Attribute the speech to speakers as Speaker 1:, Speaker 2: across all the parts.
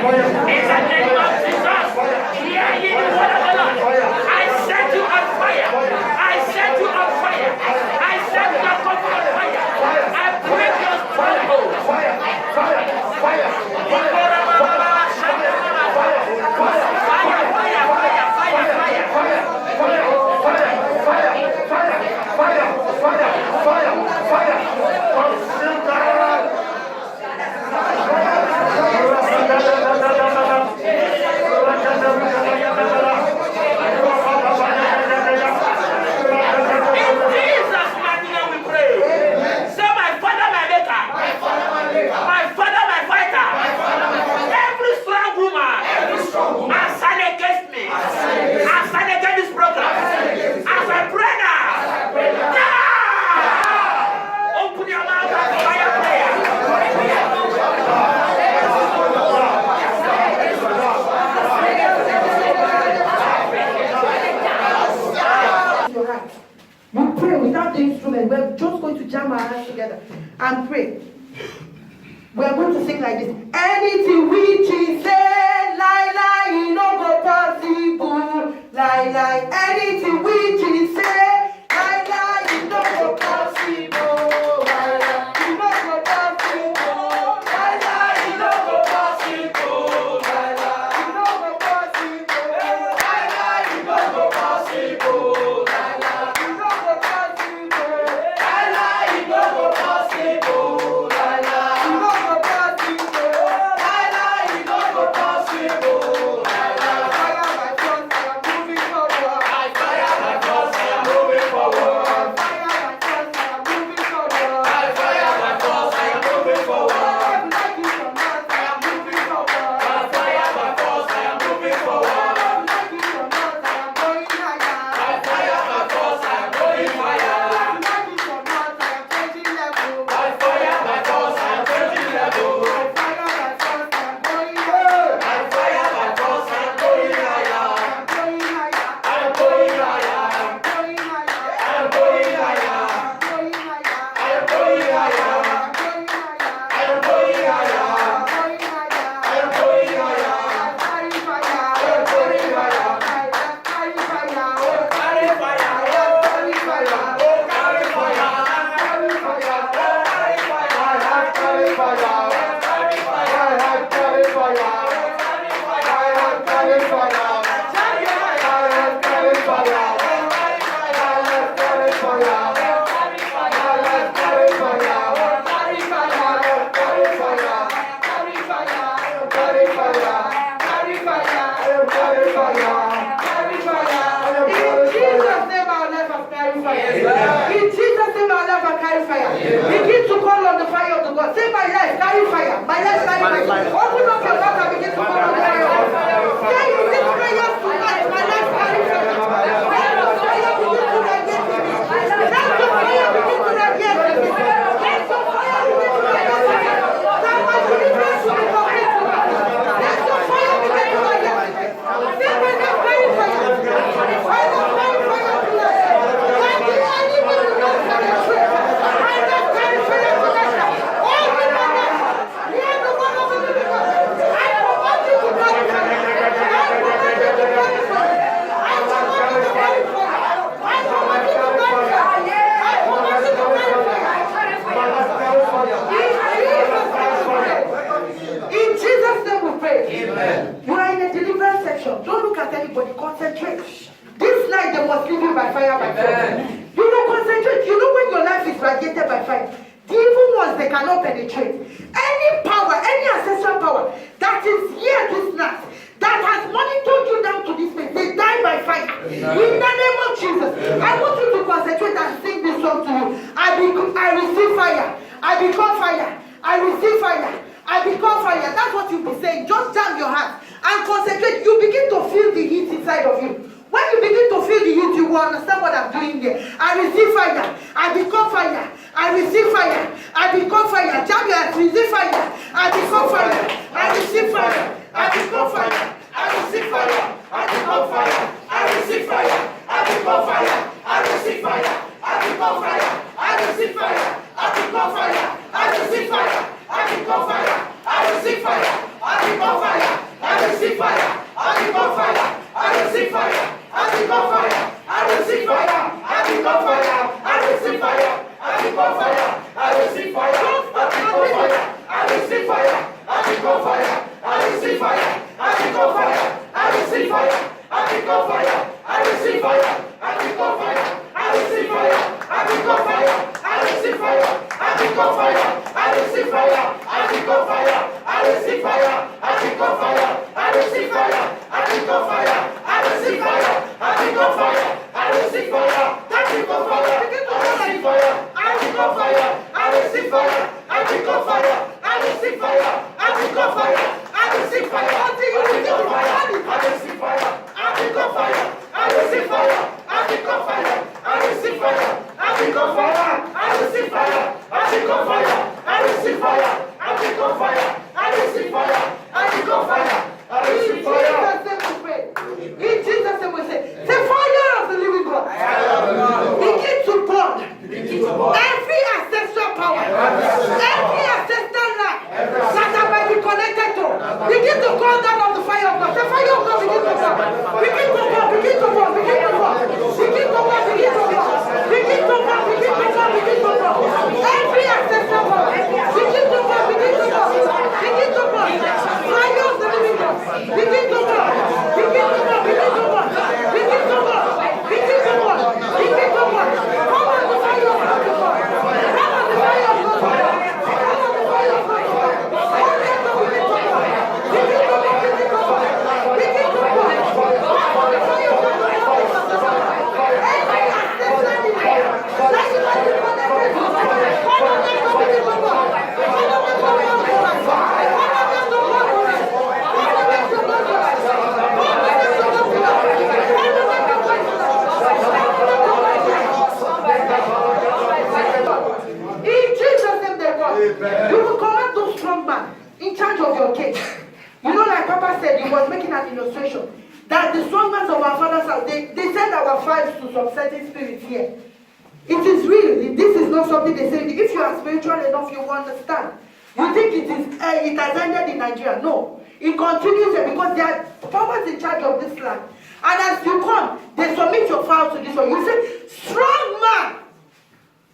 Speaker 1: In the name of Jesus, hear ye the word of the Lord. I set you on fire. I set you on fire. I set your company on fire. I break your stronghold. Fire.
Speaker 2: We're just going to jam our hands together and pray. We're going to sing like this. Anything which is said, lie, no go possible. Lie, anything which is said, lie, no go possible. Begin to call on the fire of the God. Say, my life, carry fire. My life, carry fire. Open up your mouth and begin to call on the fire of the God. Say, you need prayers tonight. My life, carry fire. Let the fire begin to radiate in me. Let the fire begin to radiate in me. Let the fire begin to radiate in me. That my deliverance will be complete tonight. Let the fire begin to radiate in me. Say, my life, carry fire. My life, carry fire tonight. Let the enemy will not penetrate. My life, carry fire tonight. All the members, hear the word of the living God. I command you to carry fire. I command you to carry fire. I command you to carry fire. I command you to carry fire. I command you to carry fire. In Jesus' name we pray. Amen. You are in a deliverance section. Don't look at anybody. Concentrate. This night they must live you by fire, by fire. You know, concentrate. You know when your life is radiated by fire, the evil ones, they cannot penetrate. Any power, any ancestral power that is here this night, that has monitored you down to this place, they die by fire. In the name of Jesus, I want you to concentrate and sing this song to you. I receive fire. I become fire. I receive fire. I become fire. That's what you'll be saying. Just jam your hands and concentrate. You begin to feel the heat inside of you. When you begin to feel the heat, you will understand what I'm doing here. I receive fire. I become fire. I receive fire. I become fire. Jam your hands. Receive fire. I become fire. I receive fire. I become fire. I receive fire. I become fire. I receive fire. I become fire. I receive fire. I become fire. I receive fire. I become fire. I receive fire. I become fire. I receive fire. I become fire.
Speaker 1: fire. I receive fire. I pick up fire. I receive fire. I pick up fire. I receive fire. I pick up fire. I receive fire. I pick up fire. I receive fire. I pick up fire. I receive fire. I pick up fire. I receive fire. I pick up fire. I receive fire. I pick up fire. I receive fire. I pick up fire. I receive fire. I pick up fire. I receive fire. I receive fire. I pick up fire. I receive fire. I pick up fire. I receive fire. Until you receive fire. I receive fire. I pick up fire. I receive fire. I pick up fire. I receive fire. I pick up fire. I receive fire. I pick up fire. I receive fire. I pick up fire. I receive fire. I pick up fire. I receive fire. In Jesus' name we say, the fire of the living God. Begin to burn. Every ancestral power. Every ancestral life that I might be connected to. Begin to call down on the fire of God. The fire of God begin to burn. Begin to burn. Begin to burn. Begin to burn. Begin to burn. Begin to burn. Begin to burn. Begin to burn. Begin to burn. Every ancestral power. Begin to burn. Begin to burn. Begin to burn. Fire of the living God. Begin to burn. Begin to burn. Begin to burn. Begin to burn. Begin to burn. Begin to burn. Come on the fire of God. Come on the fire of God. Come on the fire of God. You will command those strong men in charge of your case. You know, like Papa said, he was making an illustration that the strong men of our father's house, they send our fives to some certain spirits here. It is real. This is not something they say. If you are spiritual enough, you will understand. You think it has ended in Nigeria? No. It continues here because there are powers in charge of this land. And as you come, they submit your file to this one. You say, strong man.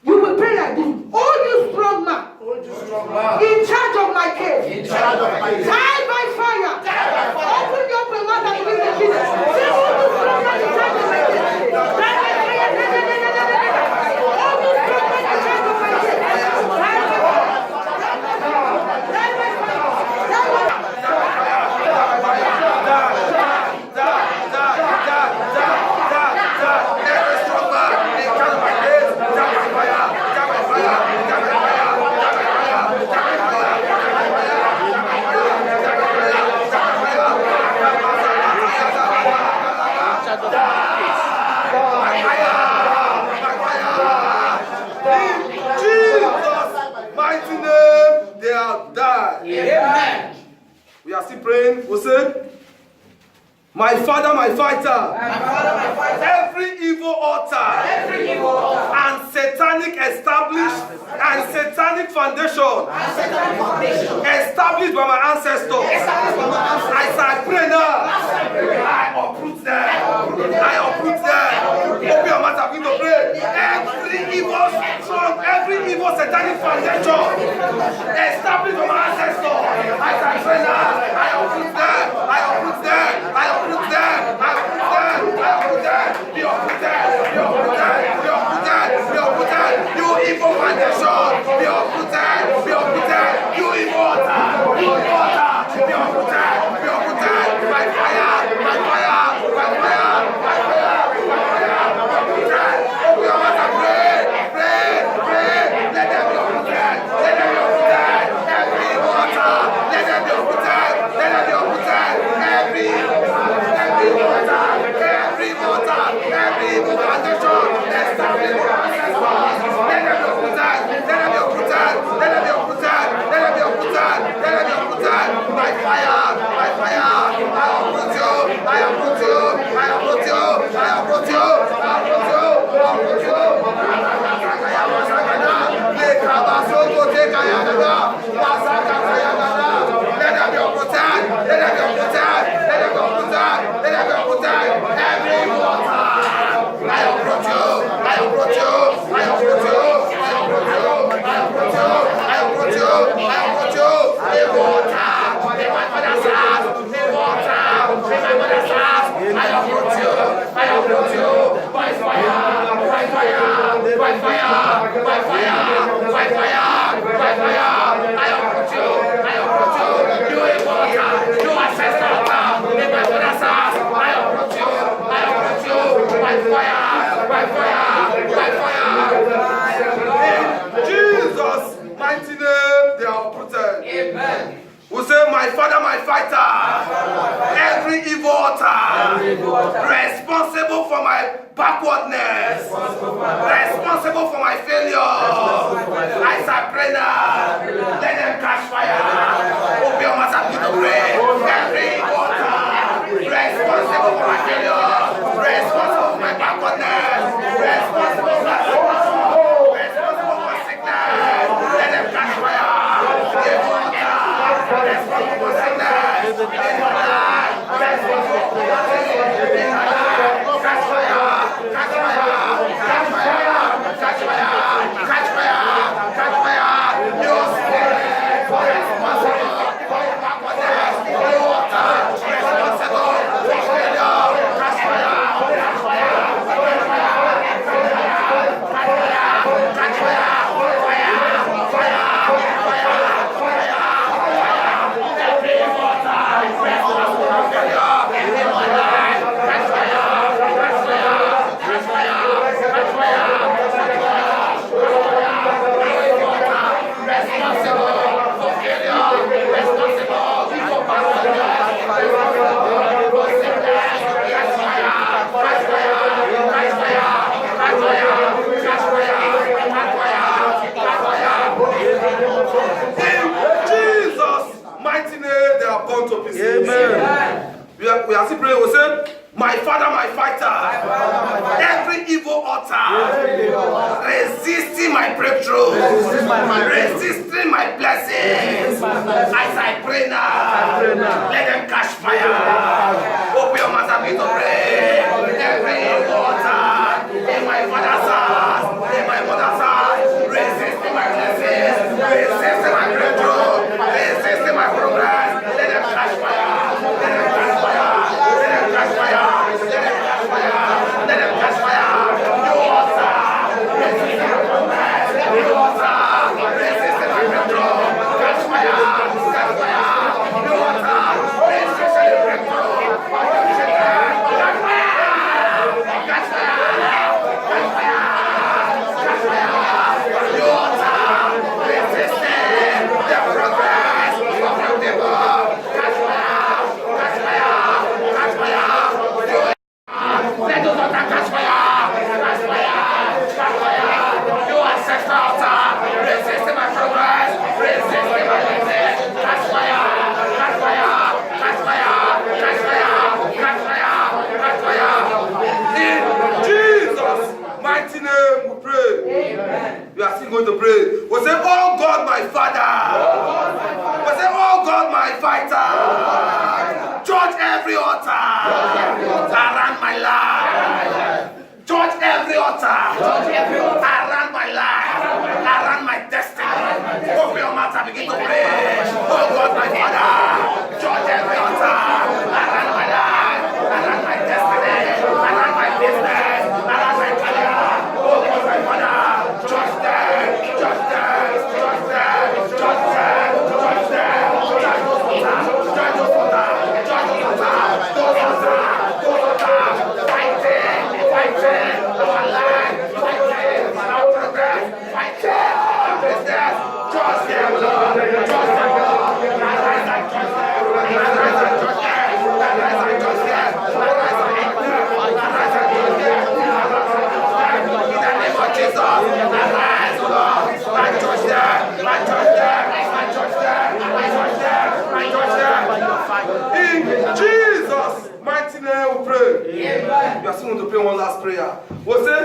Speaker 1: You will pray like this. Oh, you strong man. In charge of my case. Die by fire. Open your mouth and begin to Jesus. Say, oh, you strong man in charge of my case. Die by fire. Oh, you strong man in charge of my case. Die by fire. Die by fire.
Speaker 3: Amen. We are still praying. We'll say, my Father, my fighter. Every evil altar and satanic established and satanic foundation established by my ancestors. As I pray now, I uproot them. I uproot them. Open your mouth and begin to pray. Every evil satanic foundation established by my ancestors. As I pray now, I uproot them. I uproot them. I uproot them. I uproot them. I uproot them. Be uprooted. Be uprooted. Be uprooted. Be uprooted. You evil foundation. Be uprooted. Be uprooted. You evil altar. You evil altar. Be uprooted. Be uprooted. By fire. By fire. By fire. By fire. By fire. Be uprooted. Open your mouth and pray. Pray. Pray. Let them be uprooted. Let them be uprooted. Every evil altar. Let them be uprooted. Let them be fighter. Every evil altar responsible for my backwardness, responsible for my failure. As I pray now, let them catch fire. Open your mouth and begin to pray. Every evil altar responsible for my failure, responsible for my backwardness, responsible for my sickness. Let them catch fire. Evil altar responsible for sickness in my life, responsible for my sickness in my life. Catch fire. Catch fire. Catch fire. Catch fire. Catch fire. Catch fire. Your spirit responsible for your backwardness. Your water responsible for failure. Catch fire. Catch fire. Catch fire. Catch fire. Catch fire. Amen. We are still praying. We say, my Father, my fighter. Every evil altar resisting my breakthrough, resisting my blessings. As I pray now, let them catch fire. Open your mouth and begin to pray. Every evil altar in my father's house, in my mother's house, resisting my blessings, resisting my breakthrough, resisting my progress. Let them catch fire. Let them catch fire. Let them catch fire. Let them catch fire. Let them catch fire. You altar, resisting my progress. You altar, resisting my breakthrough. Catch fire. Catch fire. You altar, resisting my breakthrough. Catch fire. Catch fire. Catch fire. Catch fire. You altar, resisting the progress of your people. Catch fire. Catch fire. Catch fire. Let those altar catch fire. Catch fire. Catch fire. You ancestral altar, resisting my progress, resisting my blessing. Catch fire. Catch fire. Catch fire. Catch fire. Catch fire. Catch fire. In Jesus' mighty name we pray. Amen. We are still going to pray. We say, oh God, my Father. We say, oh God, my fighter. Judge every altar around my life. Judge every altar around my life, around my destiny. Open your mouth and begin to pray. Oh God, my Father, judge every altar around my life, around my destiny, around my business, around my career. Oh God, my Father, judge them, judge them, judge them, judge them, judge them, judge those altars, judge those altars, judge those altars, those altars, fighting our life, fighting our progress, fighting our business. Trust them, Lord. Trust them, Lord. Arise and trust them. Arise and trust them. Arise and trust them. Arise and trust them. Arise and trust them. In the name of Jesus, arise, Lord. I trust them. I trust them. I trust them. I trust them. I trust them. In Jesus' mighty name we pray. Amen. You are still going to pray one last prayer. We'll say,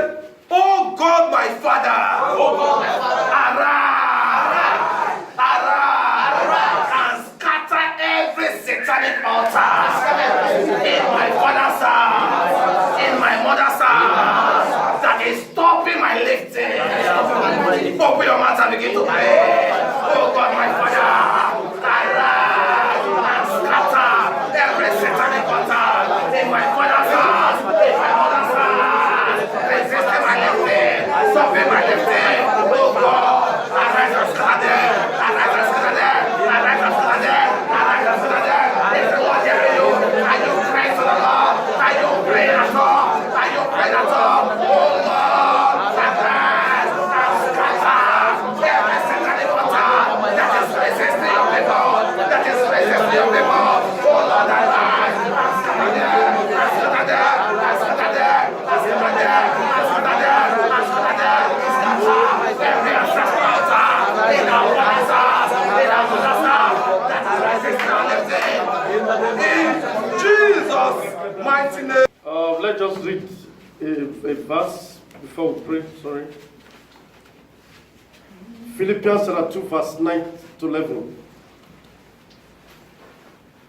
Speaker 3: oh God, my Father. Oh God, my Father. Arise. Arise. And scatter every satanic altar in my father's house, in my mother's house, that is stopping my lifting. Open your mouth and begin to pray. Oh God, my Father. Arise and scatter every satanic altar in my father's house, in my mother's house, resisting my lifting, stopping my lifting. Oh God, arise and scatter them, arise and scatter them, arise and scatter them, arise and scatter them. Is the Lord hearing you? Are you praying to the Lord? Are you praying at all? Are you praying at all? Oh Lord, arise and scatter every satanic altar that is resisting your Jesus' mighty name.
Speaker 4: Let's just read a verse before we pray. Sorry. Philippians chapter 2, verse 9 to 11.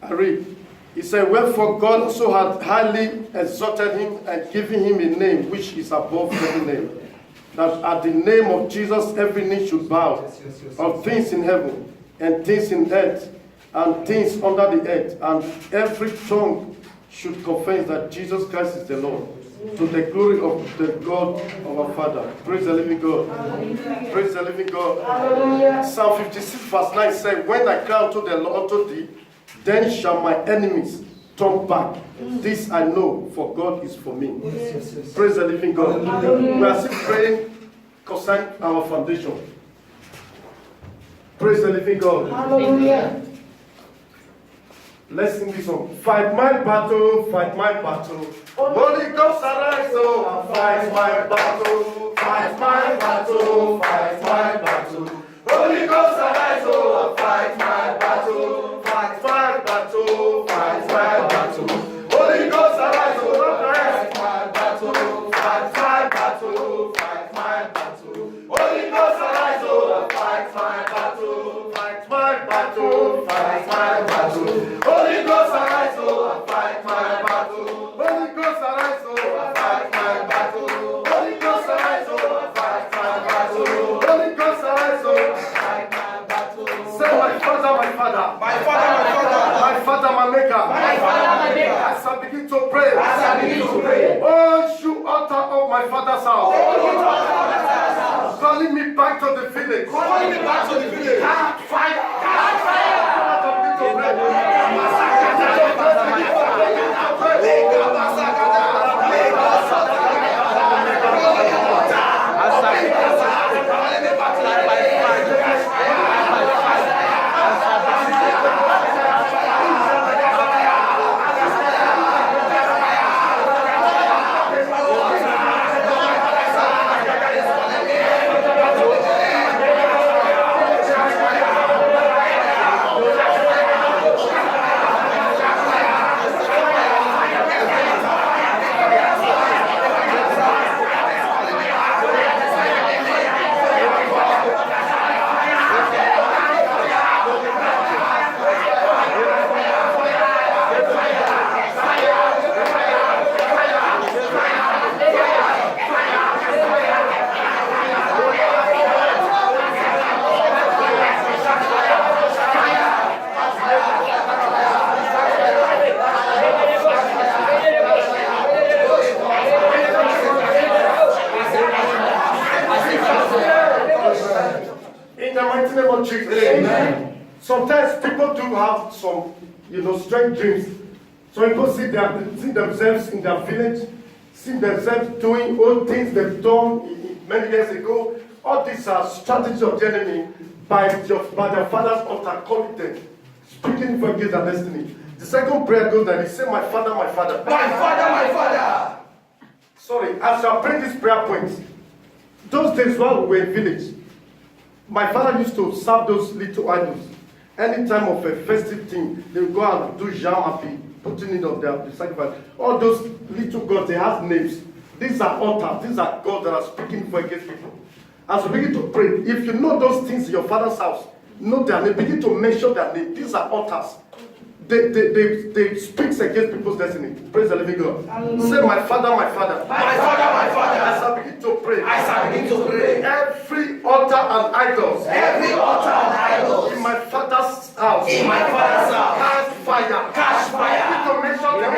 Speaker 4: I read. He said, wherefore God also had highly exalted him and given him a name which is above every name, that at the name of Jesus every knee should bow, of things in heaven and things in earth and things under the earth, and every tongue should confess that Jesus Christ is the Lord, to the glory of the God of our Father. Praise the living God. Hallelujah. Praise the living God. Hallelujah. Psalm 56 verse 9 says, when I cry unto the Lord, unto thee, then shall my enemies turn back. This I know, for God is for me. Yes. Praise the living God. Hallelujah. We are still praying concerning our foundation. Praise the living God. Hallelujah. Let's sing this song. Fight my battle, fight my battle. Holy Ghost arise, oh, fight my battle, fight my battle, fight my battle. Holy Ghost arise, oh, fight my battle, fight my battle, fight my battle. Holy Ghost arise, oh, fight my battle, fight my battle, fight my battle. Holy Ghost arise, oh, fight my battle, fight my battle, fight my battle. Holy Ghost arise, oh, fight my battle. Holy Ghost arise, oh, fight my battle. Holy Ghost arise, oh, fight my battle. Holy Ghost arise, oh, fight my battle. Say, my Father, my Father, my Father, my Father, my Father, my Maker, my Father, my Maker. As I begin to pray, as I begin to pray, oh, you altar of my Father's house, calling me back to the village, calling me back to the village. Catch fire, catch fire. Amen. Sometimes people do have some, strange dreams. Some people see themselves in their village, see themselves doing old things they've done many years ago. All these are strategies of the enemy by their father's altar, calling them, speaking for against their destiny. The second prayer goes that he said, my Father, my Father. My Father, my Father. Sorry, as I pray this prayer point, those days while we were in village, my father used to serve those little idols. Any time of a festive thing, they would go out and do jam and be putting it on their sacrifice. All those little gods, they have names. These are altars. These are gods that are speaking for against people. As we begin to pray, if you know those things in your father's house, know their name, begin to mention their name. These are altars. They speak against people's destiny. Praise the living God. Say, my Father, my Father. My Father, my Father. As I begin to pray. As I begin to pray. Every altar and idols. Every altar and idols. In my father's house. In my father's house. Catch fire. Catch fire. Begin to mention them.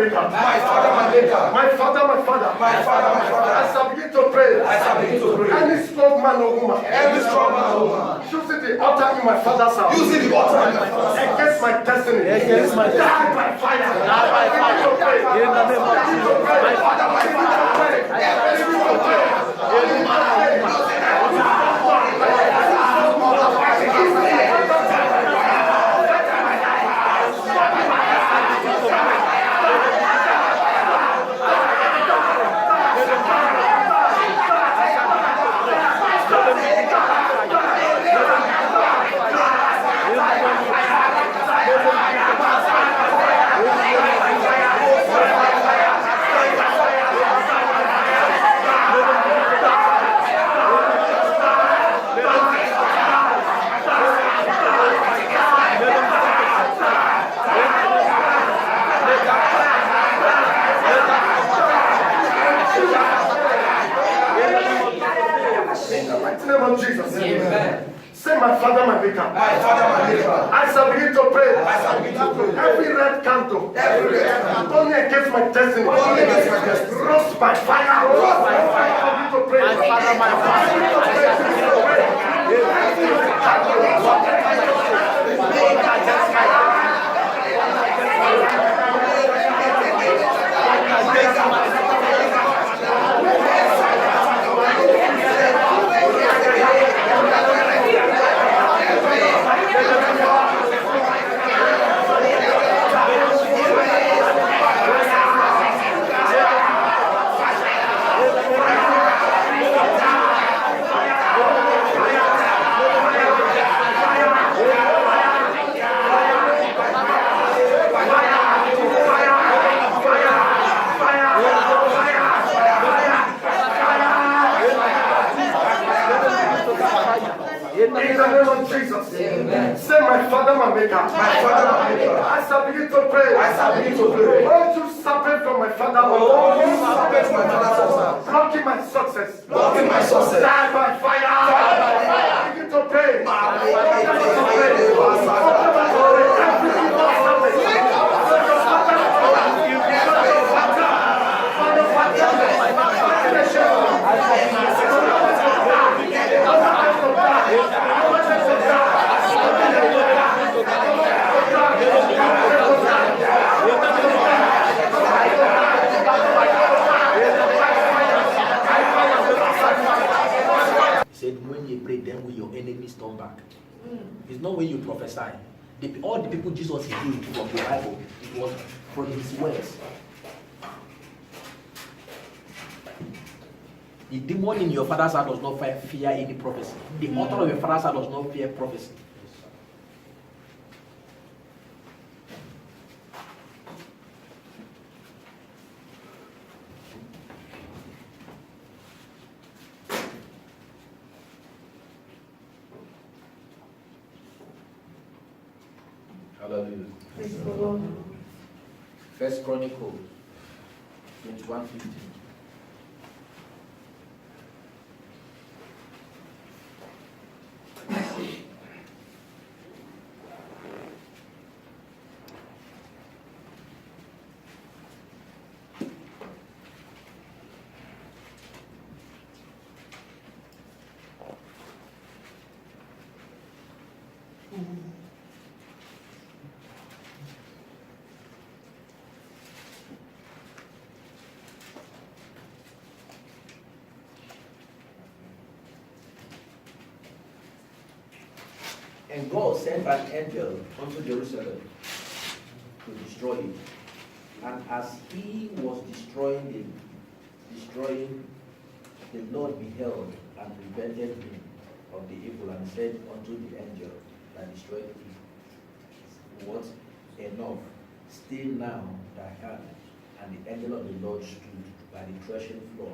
Speaker 4: maker.
Speaker 3: My Father, my Maker.
Speaker 4: My Father, my Father.
Speaker 3: My Father, my Father.
Speaker 4: As I begin to pray,
Speaker 3: As I begin to pray,
Speaker 4: any strong man or woman,
Speaker 3: every strong man or woman,
Speaker 4: using the altar in my father's house,
Speaker 3: using the altar in my Father's house,
Speaker 4: against my destiny,
Speaker 5: Against my destiny.
Speaker 4: die by fire.
Speaker 5: Die by fire.
Speaker 4: Begin to pray.
Speaker 5: In the name of
Speaker 4: Begin to
Speaker 5: Jesus.
Speaker 4: pray.
Speaker 3: my Father, my
Speaker 4: Begin to
Speaker 3: Father,
Speaker 4: pray.
Speaker 3: every
Speaker 4: Begin to pray. Begin to pray. In the mighty name of Jesus.
Speaker 3: Amen.
Speaker 4: Say, my Father, my Maker.
Speaker 3: My Father, my Maker.
Speaker 4: As I begin to pray,
Speaker 3: As I begin to pray,
Speaker 4: every red candle,
Speaker 3: every red candle,
Speaker 4: only against my destiny,
Speaker 3: only against my destiny,
Speaker 4: roast by fire,
Speaker 3: roast by fire.
Speaker 4: Begin to pray.
Speaker 5: My Father, my Father.
Speaker 4: Begin to pray. Begin to pray. In the name of Jesus.
Speaker 3: Amen.
Speaker 4: Say, my Father, my Maker.
Speaker 3: My Father, my Maker.
Speaker 4: As I begin to pray,
Speaker 3: As I begin to pray,
Speaker 4: won't you separate from my Father,
Speaker 3: oh, you separate my Father's house,
Speaker 4: blocking my success,
Speaker 3: blocking my success.
Speaker 4: die by fire.
Speaker 3: Die by fire.
Speaker 4: Begin to pray.
Speaker 5: He said, when you pray, then will your enemies turn back. It's not when you prophesy. All the people Jesus healed from the Bible, it was from his words. The demon in your father's house does not fear any prophecy. The author of your father's house does not fear prophecy. Hallelujah. First Chronicles 21:15. And God sent an angel unto Jerusalem to destroy it. And as he was destroying, the Lord beheld and prevented him of the evil, and said unto the angel that destroyed it, what? Enough, stay now thy hand. And the angel of the Lord stood by the threshing floor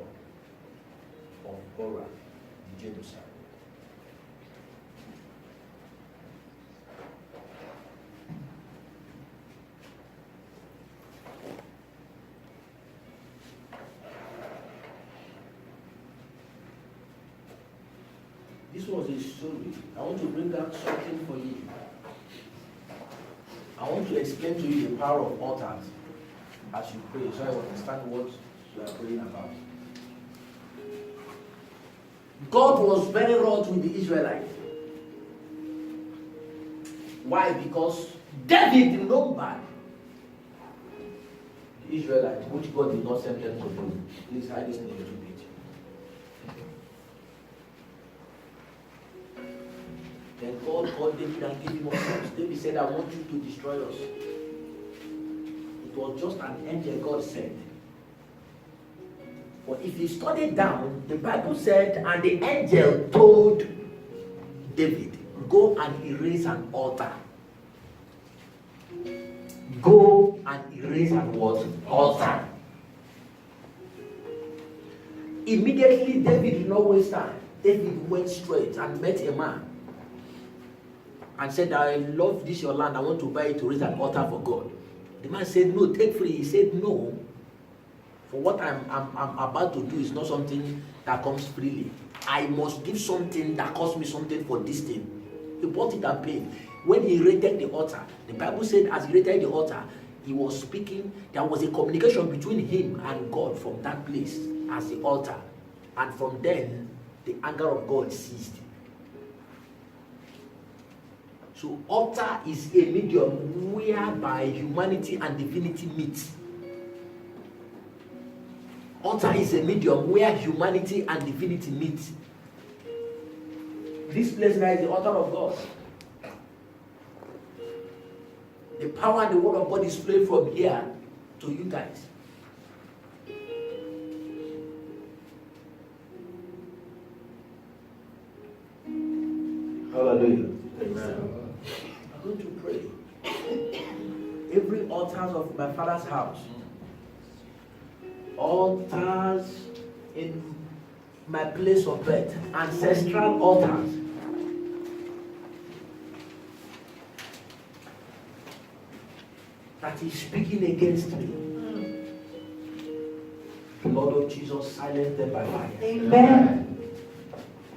Speaker 5: of Korah the Jebusite. This was a story. I want to bring out something for you. I want to explain to you the power of altars. as you pray, so I understand what you are praying about. God was very wroth with the Israelites. Why? Because David remembered the Israelites, which God did not send them to do. Please hide this in a little bit. Then God called David and gave him orders. David said, I want you to destroy us. It was just an angel God sent. But if you study down, the Bible said, and the angel told David, go and erase an altar. Go and erase an what? Altar. Immediately, David did not waste time. David went straight and met a man and said, I love this your land. I want to buy it to raise an altar for God. The man said, no, take free. He said, no. For what I'm about to do is not something that comes freely. I must give something that costs me something for this thing. He bought it and paid. When he raided the altar, the Bible said as he raided the altar, he was speaking. There was a communication between him and God from that place as the altar. And from then, the anger of God ceased. So altar is a medium whereby humanity and divinity meet. Altar is a medium where humanity and divinity meet. This place now is the altar of God. The power and the word of God is flowing from here to you guys. Hallelujah. Amen. I'm going to pray. Every altar of my father's house, altars in my place of birth, ancestral altars, that is speaking against me. The Lord of Jesus, silence them by fire.
Speaker 2: Amen.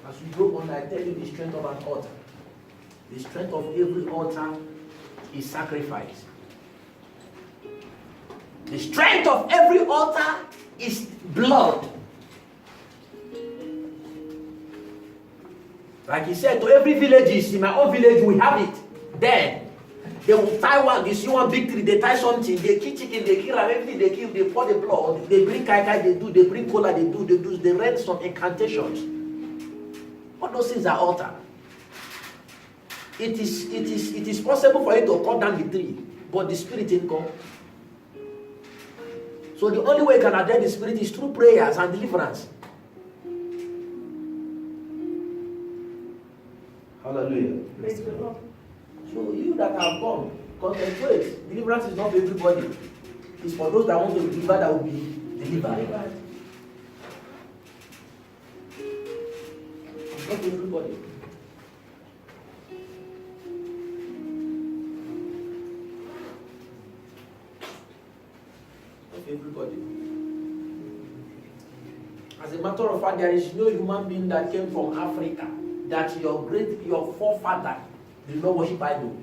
Speaker 5: As we go on, I tell you the strength of an altar. The strength of every altar is sacrifice. The strength of every altar is blood. Like he said, to every village, in my own village, we have it. Then they will tie one, you see one big tree, they tie something, they kill chicken, they kill everything, they kill, they pour the blood, they bring kai, they bring cola, they read some incantations. All those things are altar. It is possible for you to cut down the tree, but the spirit didn't come. So the only way you can address the spirit is through prayers and deliverance. Hallelujah.
Speaker 2: Praise the Lord.
Speaker 5: So you that have come, concentrate. Deliverance is not for everybody. It's for those that want to be delivered that will be delivered. It's not for everybody. Everybody. As a matter of fact, there is no human being that came from Africa that your forefather did not worship idol.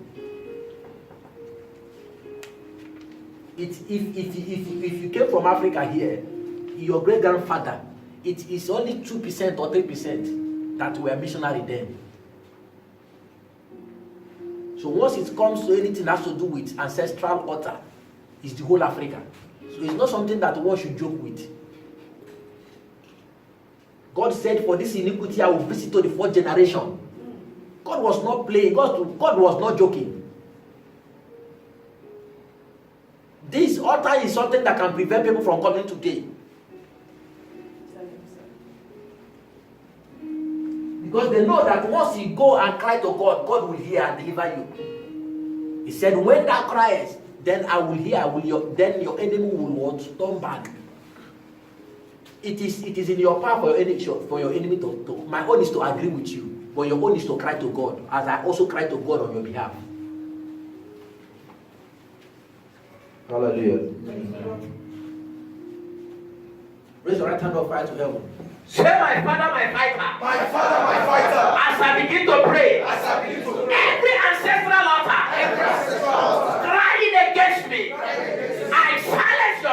Speaker 5: If you came from Africa here, your great grandfather, it is only 2% or 3% that were missionary then. So once it comes to anything that has to do with ancestral altar, it's the whole Africa. So it's not something that one should joke with. God said, for this iniquity I will visit to the fourth generation. God was not playing. God was not joking. This altar is something that can prevent people from coming today. Because they know that once you go and cry to God, God will hear and deliver you. He said, when thou criest, then I will hear, then your enemy will turn back. It is in your power for your enemy to. My own is to agree with you, but your own is to cry to God, as I also cry to God on your behalf. Hallelujah. Raise your right hand up high to heaven. Say, my Father, my fighter.
Speaker 3: My Father, my fighter.
Speaker 5: As I begin to pray,
Speaker 1: Every ancestral altar
Speaker 5: crying against me,
Speaker 1: I silence your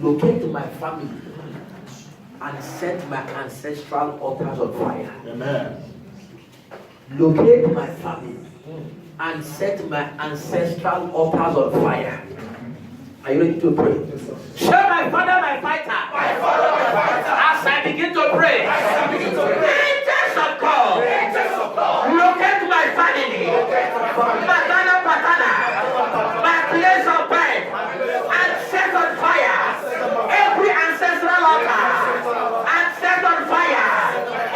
Speaker 5: Locate my family and set my ancestral altars on fire.
Speaker 6: Amen.
Speaker 5: Locate my family and set my ancestral altars on fire. Are you ready to pray? Show my father, my fighter.
Speaker 3: My Father, my fighter.
Speaker 5: As I begin to pray. Angels of God. Locate my family. Matana patana. My place of birth. And set on fire. Every ancestral altar. And set on fire.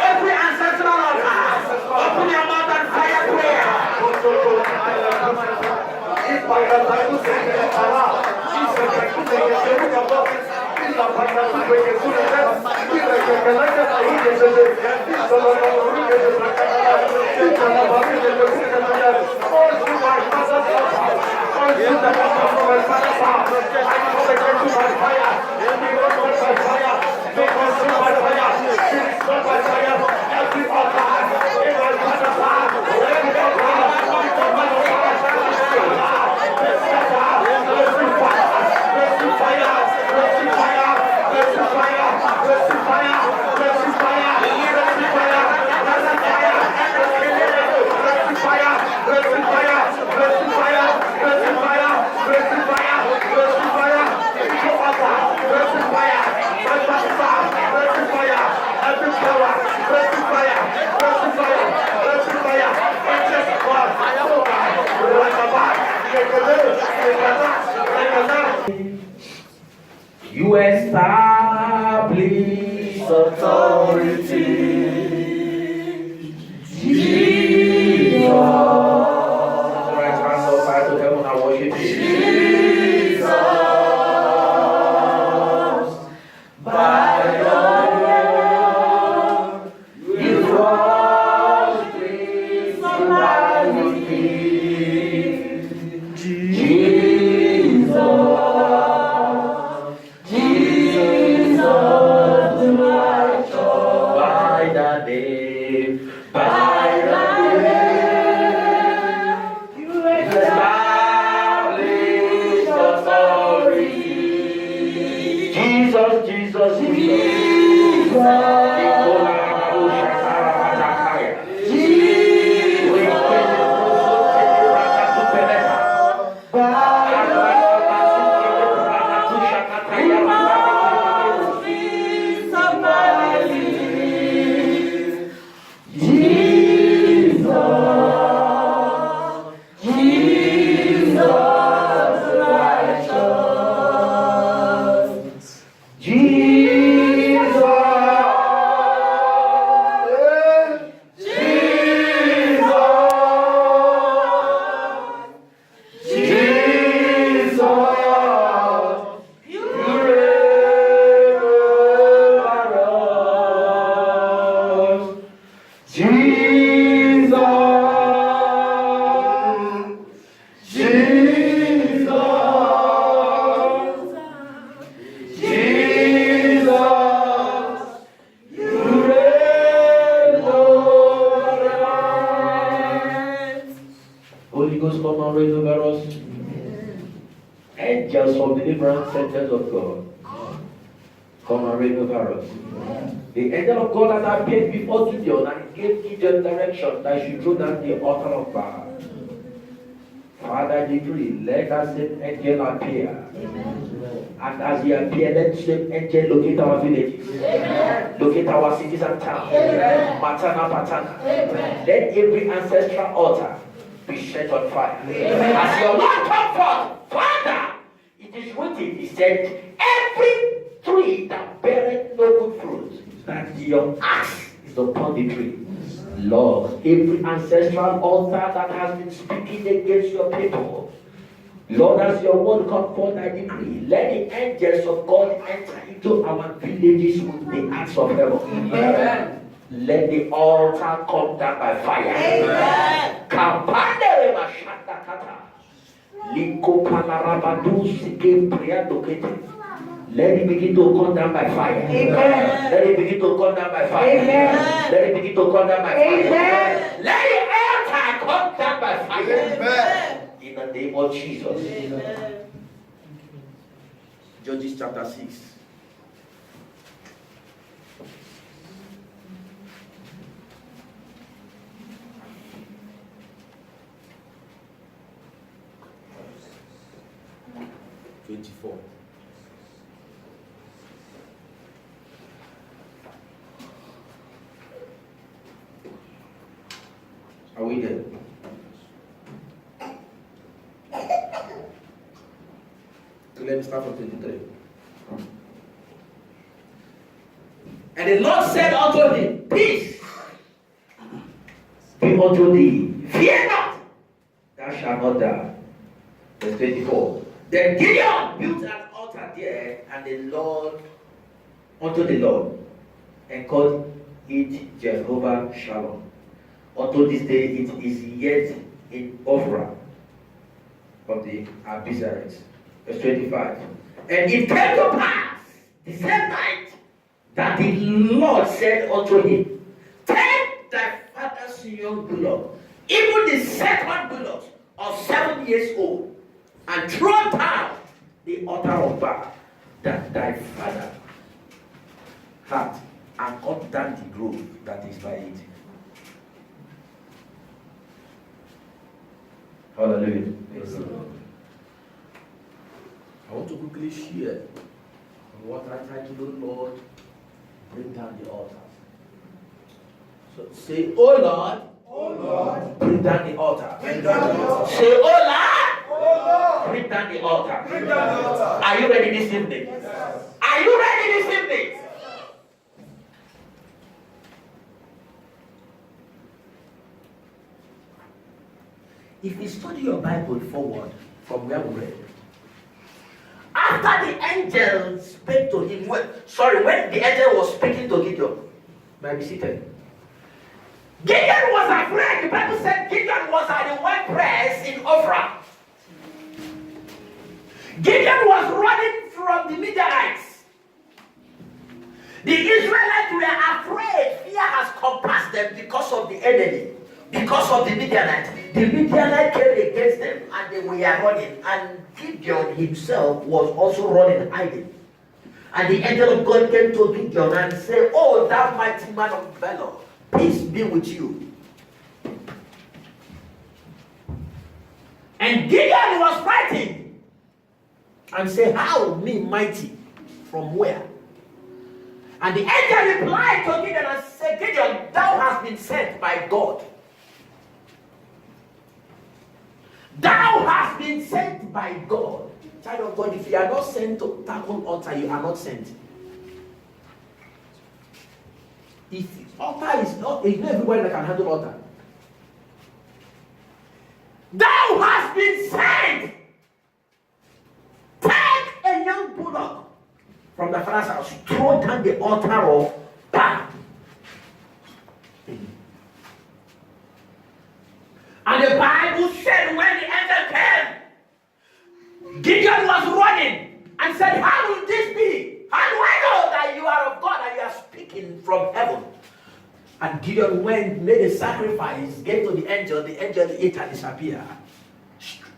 Speaker 5: Every ancestral altar. Open your mouth and fire prayer.
Speaker 3: Fire!
Speaker 5: You establish authority. Jesus. Right hands up high to heaven and worship Him. Jesus. By your word, you wash me humanity. Angels of deliverance, angels of God, come and reign over us. The angel of God that appeared before Gideon and gave Gideon direction that he should throw down the altar of Baal. Father, decree, let that same angel appear. And as he appeared, let the same angel locate our villages, locate our cities and towns, matana patana. Let every ancestral altar be set on fire. As your Lord come forth, Father, it is written, he said, every tree that beareth no good fruit, that your axe is upon the tree. Lord, every ancestral altar that has been speaking against your people, Lord, as your word come forth, I decree, let the angels of God enter into our villages with the axe of heaven. Amen. Let the altar come down by fire. Amen. Let it begin to come down by fire. Amen. Let it begin to come down by fire. Amen. Let it begin to come down by fire. Amen. Let the altar come down by fire. Amen. In the name of Jesus. Amen. Judges chapter 6. Are we there? So let me start from 23. And the Lord said unto him, peace be unto thee, fear not, thou shalt not die. Verse 24. Then Gideon built an altar there, and the Lord unto the Lord, and called it Jehovah Shalom. Unto this day it is yet in Ophrah of the Abiezrites. Verse 25. And it came to pass the same night that the Lord said unto him, take thy father's young bullock, even the second bullock of 7 years old, and throw down the altar of Baal that thy father had, and cut down the grove that is by it. Hallelujah. Yes. I want to quickly share what I titled, Lord, bring down the altars. So say, oh Lord, bring down the altar. Say, oh Lord,
Speaker 1: Bring down the altar. Are you ready this evening? Are you ready this evening? If you study your Bible forward from where we read, after the angel spoke to him, when the angel was speaking to Gideon, may be seated. Gideon was afraid. The Bible said Gideon was at the winepress in Ophrah. Gideon was running from the Midianites. The Israelites were afraid. Fear has compassed them because of the enemy, because of the Midianites. The Midianites came against them and they were running. And Gideon himself was also running, hiding. And the angel of God came to Gideon and said, "Oh, thou mighty man of valor, peace be with you." And Gideon was frightened and said, "How me mighty? From where?" And the angel replied to Gideon and said, "Gideon, thou hast been sent by God. Thou hast been sent by God." Child of God, if you are not sent to tackle altar, you are not sent. If altar is not everybody that can handle altar. Thou hast been sent. Take a young bullock from the father's house, throw down the altar of Baal. And the Bible said when the angel came, Gideon was running and said, "How will this be? How do I know that you are of God and you are speaking from heaven?" And Gideon went, made a sacrifice, gave to the angel ate and disappeared.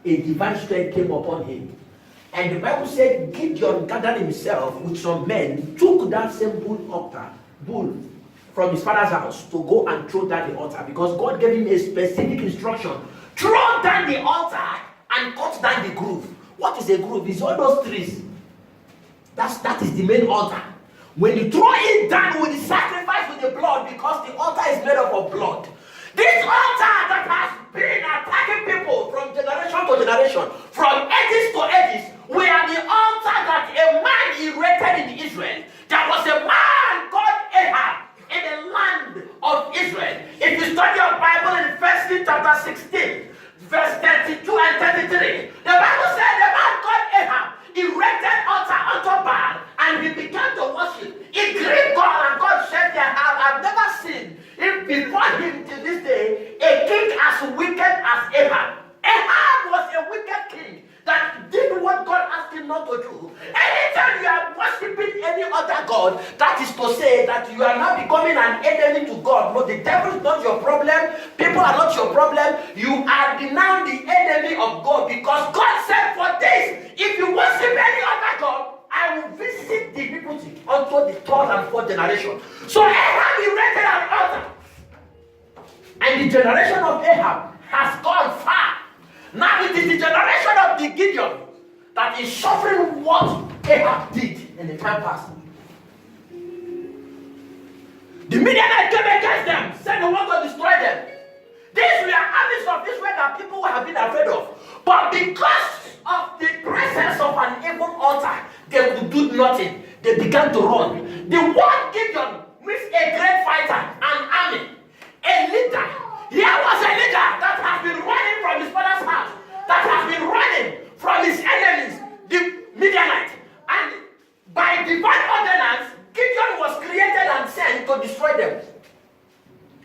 Speaker 1: A divine strength came upon him. And the Bible said Gideon gathered himself with some men, took that same bull from his father's house to go and throw down the altar, because God gave him a specific instruction. Throw down the altar and cut down the groove. What is a groove? It's all those trees. That is the main altar. When you throw it down with the sacrifice with the blood, because the altar is made up of blood. This altar that has been attacking people from generation to generation, from ages to ages, we are the altar that a man erected in Israel. There was a man called Ahab in the land of Israel. If you study your Bible in 1 Kings chapter 16, verse 32 and 33, the Bible said the man called Ahab erected altar unto Baal, and he began to worship. It grieved God, and God said, "I've never seen if before him to this day a king as wicked as Ahab." Ahab was a wicked king that did what God asked him not to do. Anytime you are worshiping any other God, that is to say that you are now becoming an enemy to God. No, the devil is not your problem. People are not your problem. You are now the enemy of God, because God said, "For this, if you worship any other God, I will visit the iniquity unto the third and fourth generation." So Ahab erected an altar. And the generation of Ahab has gone far. Now it is the generation of the Gideon that is suffering what Ahab did in the time past. The Midianites came against them, said they want to destroy them. These were armies of Israel that people have been afraid of. But because of the presence of an evil altar, they could do nothing. They began to run. The word Gideon means a great fighter, an army, a leader. Here was a leader that has been running from his father's house, that has been running from his enemies, the Midianites. And by divine ordinance, Gideon was created and sent to destroy them.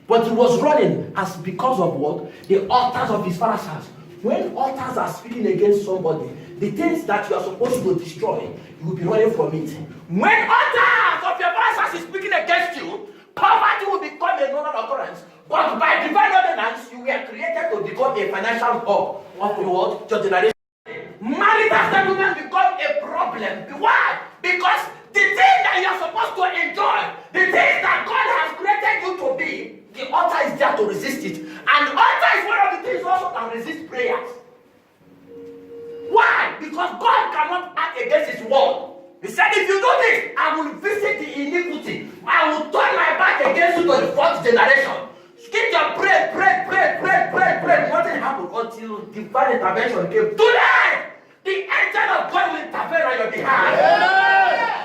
Speaker 1: But he was running as because of what? The altars of his father's house. When altars are speaking against somebody, the things that you are supposed to destroy, you will be running from it. When altars of your father's house is speaking against you, poverty will become a normal occurrence. But by divine ordinance, you were created to become a financial hub of the world, your generation. Marital settlement become a problem. Why? Because the thing that you are supposed to enjoy, the things that God has created you to be, the altar is there to resist it. And altar is one of the things also that resist prayers. Why? Because God cannot act against his word. He said, if you do this, I will visit the iniquity. I will turn my back against you to the fourth generation. Keep your pray. Nothing happened until divine intervention came. Today, the angel of God will intervene on your behalf.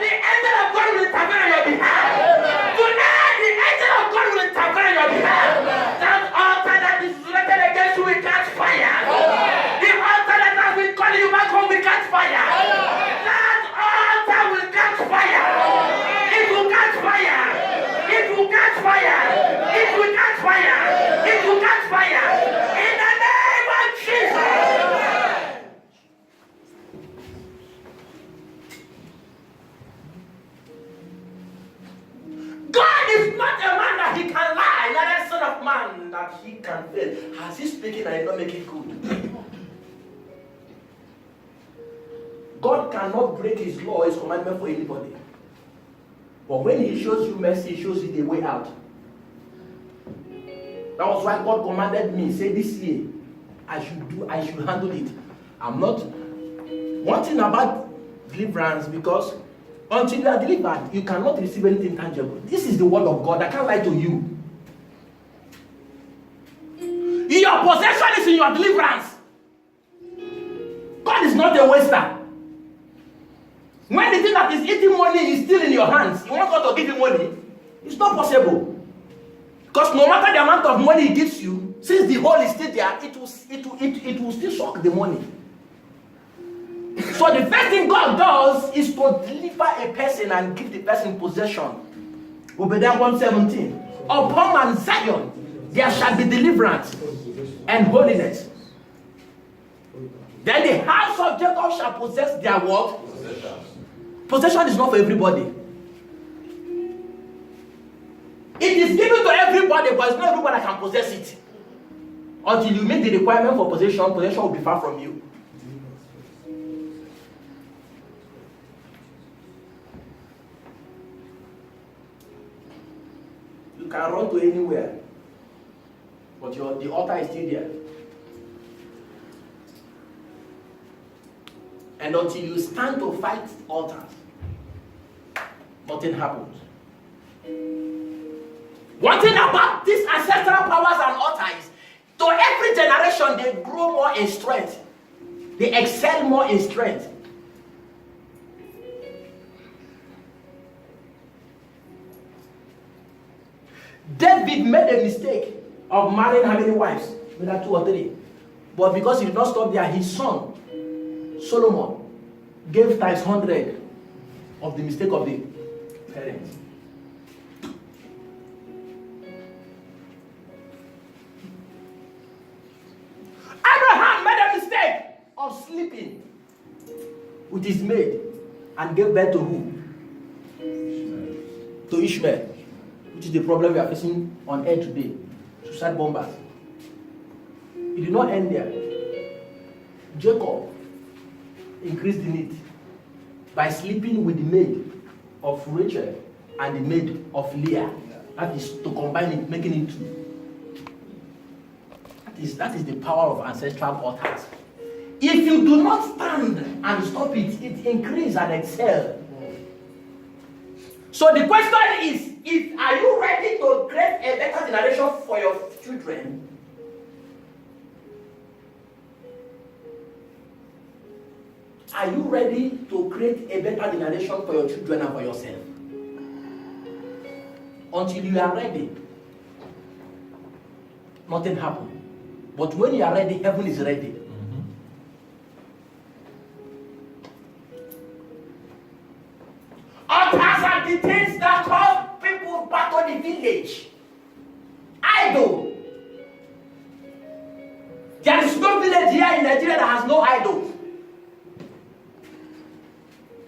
Speaker 1: The angel of God will intervene on your behalf. Tonight, the angel of God will intervene on your behalf. That altar that is related against you will catch fire. The altar that has been calling you back home will catch fire. That altar will catch fire. It will catch fire. It will catch fire. It will catch fire. It will catch fire. In the name of Jesus. God is not a man that he can lie, not a son of man that he can fail. Has he speaking and he not make it good? God cannot break his law, his commandment for anybody. But when he shows you mercy, he shows you the way out. That was why God commanded me, say this year, I should handle it. I'm not wanting about deliverance because until you are delivered, you cannot receive anything tangible. This is the word of God. I can't lie to you. Your possession is in your deliverance. God is not a waster. When the thing that is eating money is still in your hands, you want God to give you money, it's not possible. Because no matter the amount of money he gives you, since the hole is still there, it will still suck the money. So the first thing God does is to deliver a person and give the person possession. Obadiah 1:17. Upon Mount Zion there shall be deliverance and holiness. Then the house of Jacob shall possess their what? Possession is not for everybody. It is given to everybody, but it's not everybody that can possess it. Until you meet the requirement for possession will be far from you. You can run to anywhere, but the altar is still there. And until you stand to fight altars, nothing happens. One thing about these ancestral powers and altars, to every generation they grow more in strength. They excel more in strength. David made a mistake of marrying how many wives? Whether 2 or 3. But because he did not stop there, his son, Solomon, gave times 100 of the mistake of the parents. Abraham made a mistake of sleeping with his maid and gave birth to who? To Ishmael. Which is the problem we are facing on earth today. Suicide bombers. It did not end there. Jacob increased in it by sleeping with the maid of Rachel and the maid of Leah. That is to combine it, making it two. That is the power of ancestral altars. If you do not stand and stop it, it increases and excels. So the question is, are you ready to create a better generation for your children? Are you ready to create a better generation for your children and for yourself? Until you are ready, nothing happens. But when you are ready, heaven is ready. Altars are the things that call people back to the village. Idol. There is no village here in Nigeria that has no idol.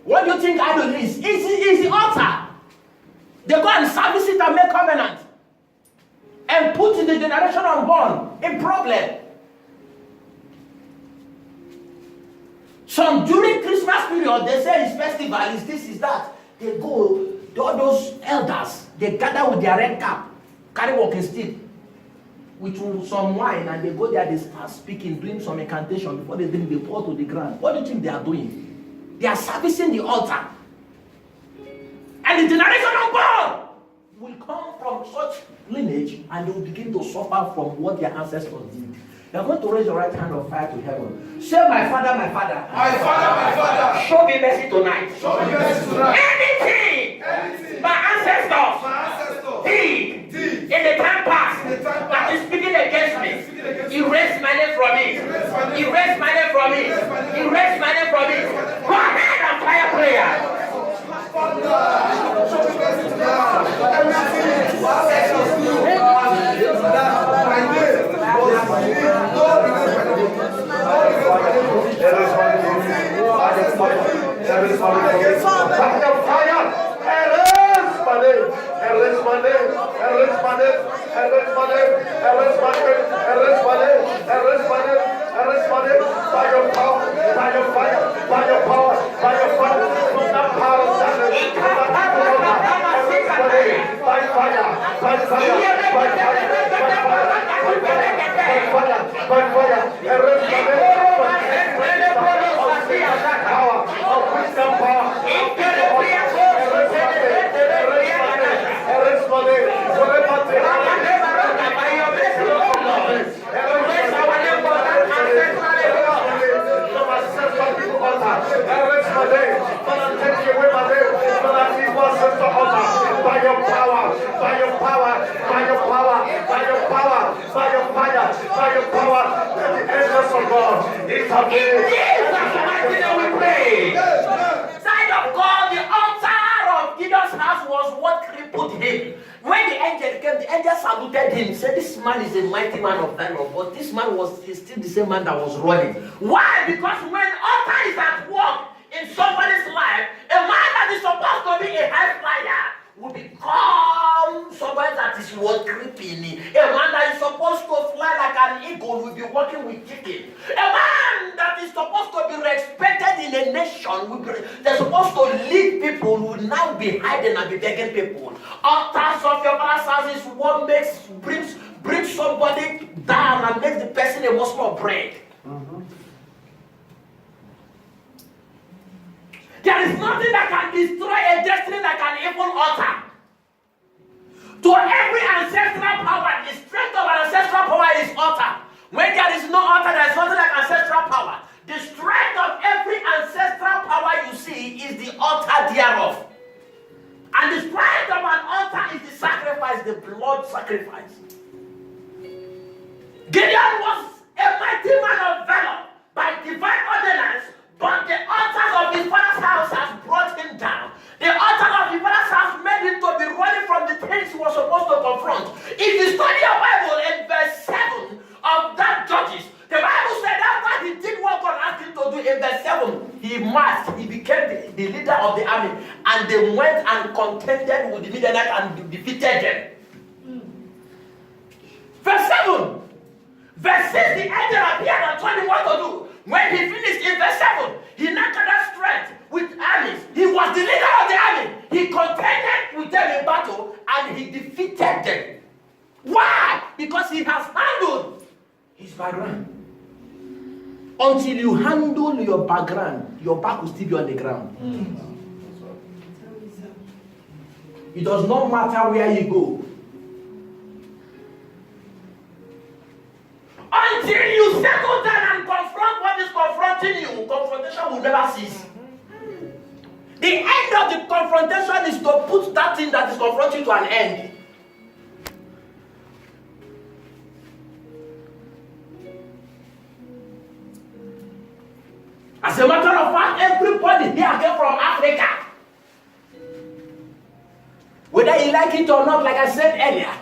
Speaker 1: What do you think idol is? It's the altar. They go and service it and make covenant. And put the generation unborn in problem. Some during Christmas period, they say it's festival, it's this, is that. They go, all those elders, they gather with their red cap, carry walking stick, with some wine, and they go there, they start speaking, doing some incantation before they drink, they pour to the ground. What do you think they are doing? They are servicing the altar. And the generation unborn will come from such lineage and they will begin to suffer from what their ancestors did.
Speaker 5: You are going to raise your right hand of fire to heaven. Say, my Father, my Father.
Speaker 3: My Father, my Father.
Speaker 5: Show me mercy tonight.
Speaker 3: Show me mercy tonight.
Speaker 1: Anything my ancestors did in the time past that is speaking against me, erase my name from it. Erase my name from it. Erase my name from it. Go ahead and fire prayer.
Speaker 5: Man that was running.
Speaker 1: Why? Because when altar is at work in somebody's life, a man that is supposed to be a high flyer will become somebody that is what creeping. A man that is supposed to fly like an eagle will be working with chicken. A man that is supposed to be respected in a nation will be, they're supposed to lead people will now be hiding and be begging people. Altars of your father's house is what brings somebody down and makes the person a morsel of bread. There is nothing that can destroy a destiny like an evil altar. To every ancestral power, the strength of an ancestral power is altar. When there is no altar, there is nothing like ancestral power. The strength of every ancestral power you see is the altar thereof. And the strength of an altar is the sacrifice, the blood sacrifice. Gideon was a mighty man of valor by divine ordinance, but the altars of his father's house has brought him down. The altar of his father's house made him to be running from the things he was supposed to confront. If you study your Bible in verse 7 of that Judges, the Bible said after he did what God asked him to do in verse 7, he marched, he became the leader of the army, and they went and contended with the Midianites and defeated them. Verse 7. Verse 6, the angel appeared and told him what to do. When he finished in verse 7, he now gathered strength with armies. He was the leader of the army. He contended with them in battle and he defeated them. Why? Because he has handled his background. Until you handle your background, your back will still be on the ground. It does not matter where you go. Until you settle down and confront what is confronting you, confrontation will never cease. The end of the confrontation is to put that thing that is confronting you to an end. As a matter of fact, everybody here came from Africa. Whether you like it or not, like I said earlier,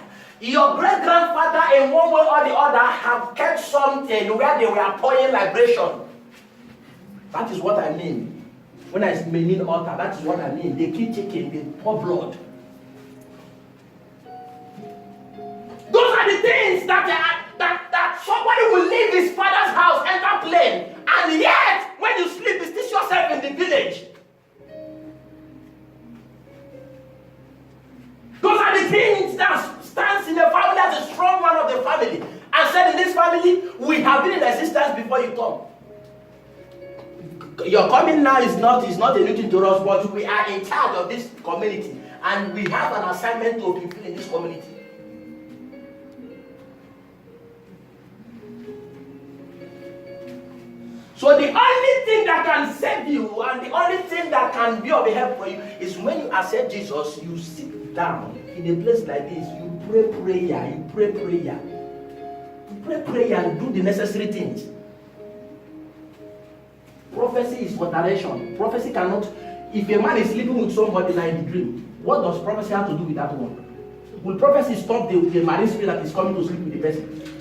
Speaker 1: your great-grandfather in one way or the other have kept something where they were pouring liberation. That is what I mean. When I mean altar, that is what I mean. They kill chicken, they pour blood. Those are the things that somebody will leave his father's house, enter plane, and yet when you sleep, you stitch yourself in the village. Those are the things that stands in the family as a strong one of the family. And said in this family, we have been in existence before you come. Your coming now is not a new thing to us, but we are in charge of this community. And we have an assignment to fulfill in this community.
Speaker 5: So the only thing that can save you and the only thing that can be of help for you is when you accept Jesus, you sit down in a place like this, you pray prayer, you pray prayer. You pray prayer and do the necessary things. Prophecy is for direction. Prophecy cannot, if a man is sleeping with somebody like in a dream, what does prophecy have to do with that one? Will prophecy stop the marine spirit that is coming to sleep with the person?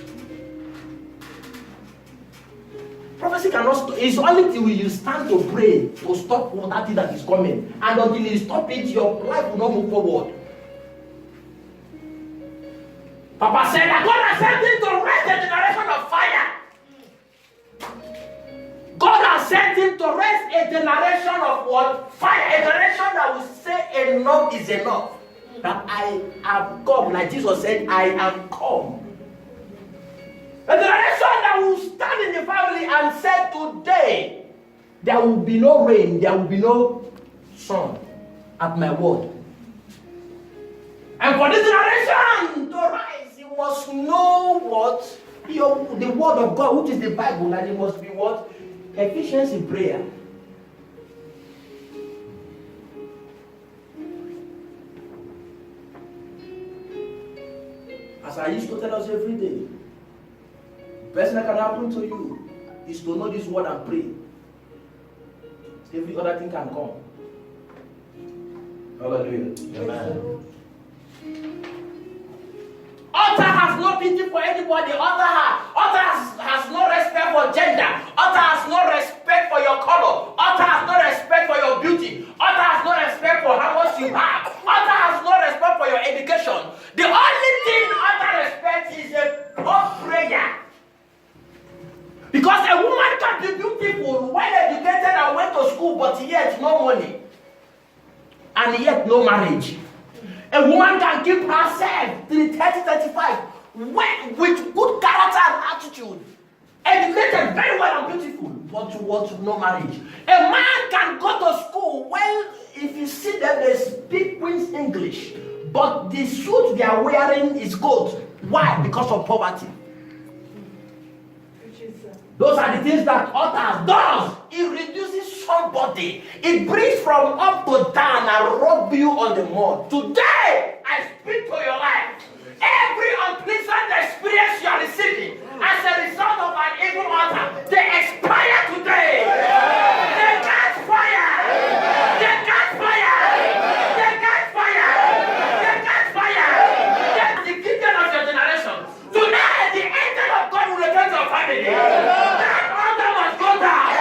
Speaker 5: Prophecy cannot stop. It's only till you stand to pray to stop that thing that is coming. And until you stop it, your life will not move forward. Papa said that God has sent him to raise a generation of fire. God has sent him to raise a generation of what? Fire. A generation that will say enough is enough. That I have come. Like Jesus said, I am come. A generation that will stand in the family and say today, there will be no rain, there will be no sun at my word. And for this generation to rise, you must know what? The word of God, which is the Bible, and it must be what? Efficiency in prayer. As I used to tell us every day, the best that can happen to you is to know this word and pray. Every other thing can come. Hallelujah. Amen. Author has no pity for anybody. Author has no respect for gender. Author has no respect for your color. Author has no respect for your beauty. Author has no respect for how much you have. Author has no respect for your education. The only thing author respects is a prayer. Because a woman can be beautiful, well-educated and went to school, but yet no money. And yet no marriage. A woman can keep herself till 30-35 with good character and attitude. Educated, very well and beautiful, but what? No marriage. A man can go to school, well, if you see them, they speak Queen's English, but the suit they are wearing is gold. Why? Because of poverty. Those are the things that author does. It reduces somebody. It brings from up to down and rub you on the mud. Today, I speak to your life. Every unpleasant experience you are receiving as a result of an evil author, they expire today. They catch fire. They catch fire. They catch fire. They catch fire. That's the kingdom of your generation. Today, the angel of God will return to your family. That altar must go down.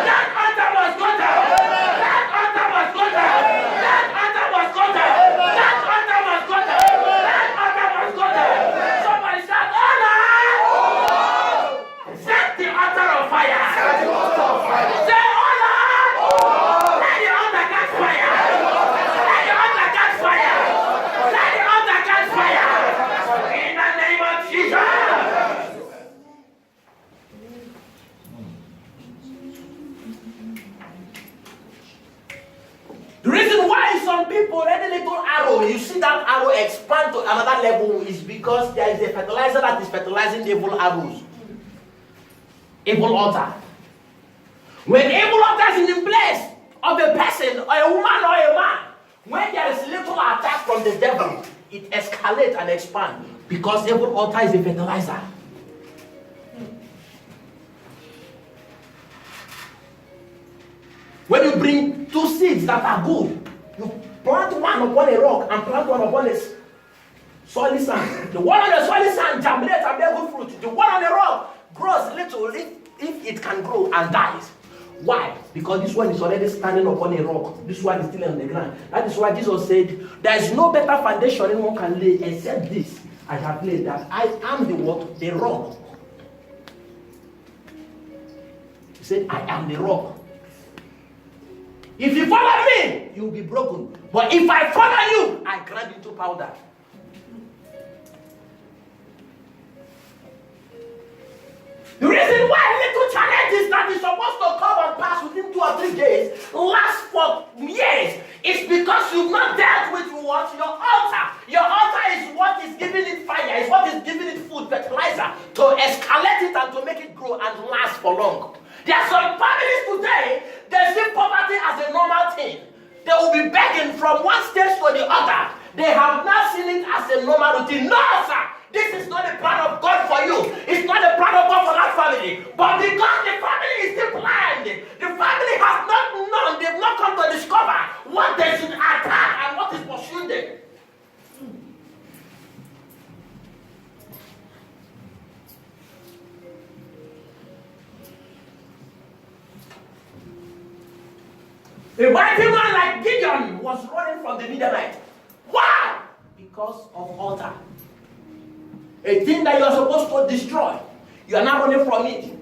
Speaker 5: That altar must go down. That altar must go down. That altar must go down. That altar must go down. That altar must go down. Somebody shout, honor! Set the altar on fire. Set the altar on fire. Say, honor! Let the altar catch fire. Let the altar catch fire. Let the altar catch fire. In the name of Jesus. The reason why some people, any little arrow, you see that arrow expand to another level is because there is a fertilizer that is fertilizing the evil arrows. Evil altar. When evil altar is in the place of a person, or a woman, or a man, when there is little attack from the devil, it escalates and expands because evil altar is a fertilizer. When you bring two seeds that are good, you plant one upon a rock and plant one upon a soily sand. The one on the soily sand germinates and bears good fruit. The one on the rock grows little if it can grow and dies. Why? Because this one is already standing upon a rock. This one is still on the ground. That is why Jesus said, there is no better foundation anyone can lay except this I have laid, that I am the what? The rock. He said, I am the rock. If you follow me, you will be broken. But if I follow you, I grind into powder. The reason why little challenges that is supposed to come and pass within 2 or 3 days last for years is because you've not dealt with what? Your altar. Your altar is what is giving it fire, is what is giving it food, fertilizer, to escalate it and to make it grow and last for long.
Speaker 1: There are some families today, they see poverty as a normal thing. They will be begging from one stage to the other. They have not seen it as a normal routine. No, sir. This is not the plan of God for you. It's not the plan of God for that family. But because the family is still blind, the family has not known, they've not come to discover what they should attack and what is pursuing them. A mighty man like Gideon was running from the Midianite. Why? Because of altar. A thing that you are supposed to destroy, you are not running from it.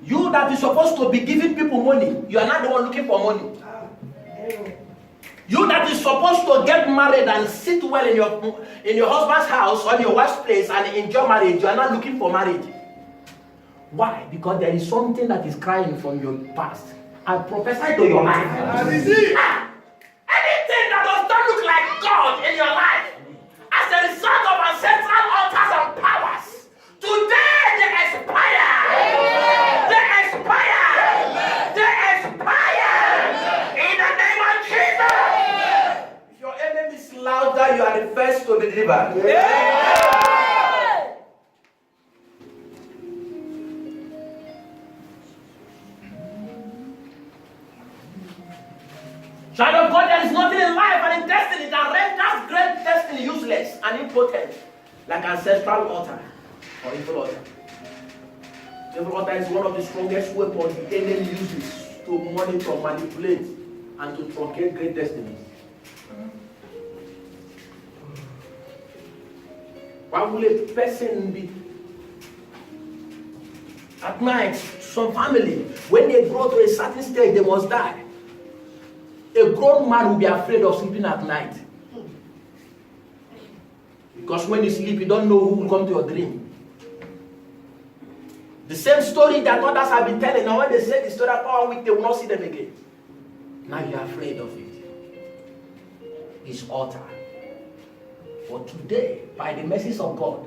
Speaker 1: You that is supposed to be giving people money, you are not the one looking for money. You that is supposed to get married and sit well in your husband's house or in your wife's place and enjoy marriage, you are not looking for marriage. Why? Because there is something that is crying from your past. I prophesy to your life. Anything that does not look like God in your life, as a result of ancestral altars and powers, today they expire. They expire. They expire. In the name of Jesus. If your enemy is louder, you are the first to be delivered. Child of God, there is nothing in life and in destiny that renders great destiny useless and impotent, like ancestral altar or evil altar. Evil altar is one of the strongest weapons the enemy uses to monitor, manipulate, and to truncate great destinies. Why will a person be at night? Some family, when they grow to a certain stage, they must die. A grown man will be afraid of sleeping at night. Because when you sleep, you don't know who will come to your dream. The same story that others have been telling, and when they say the story of power week, they will not see them again. Now you are afraid of it. It's altar. But today, by the mercies of God,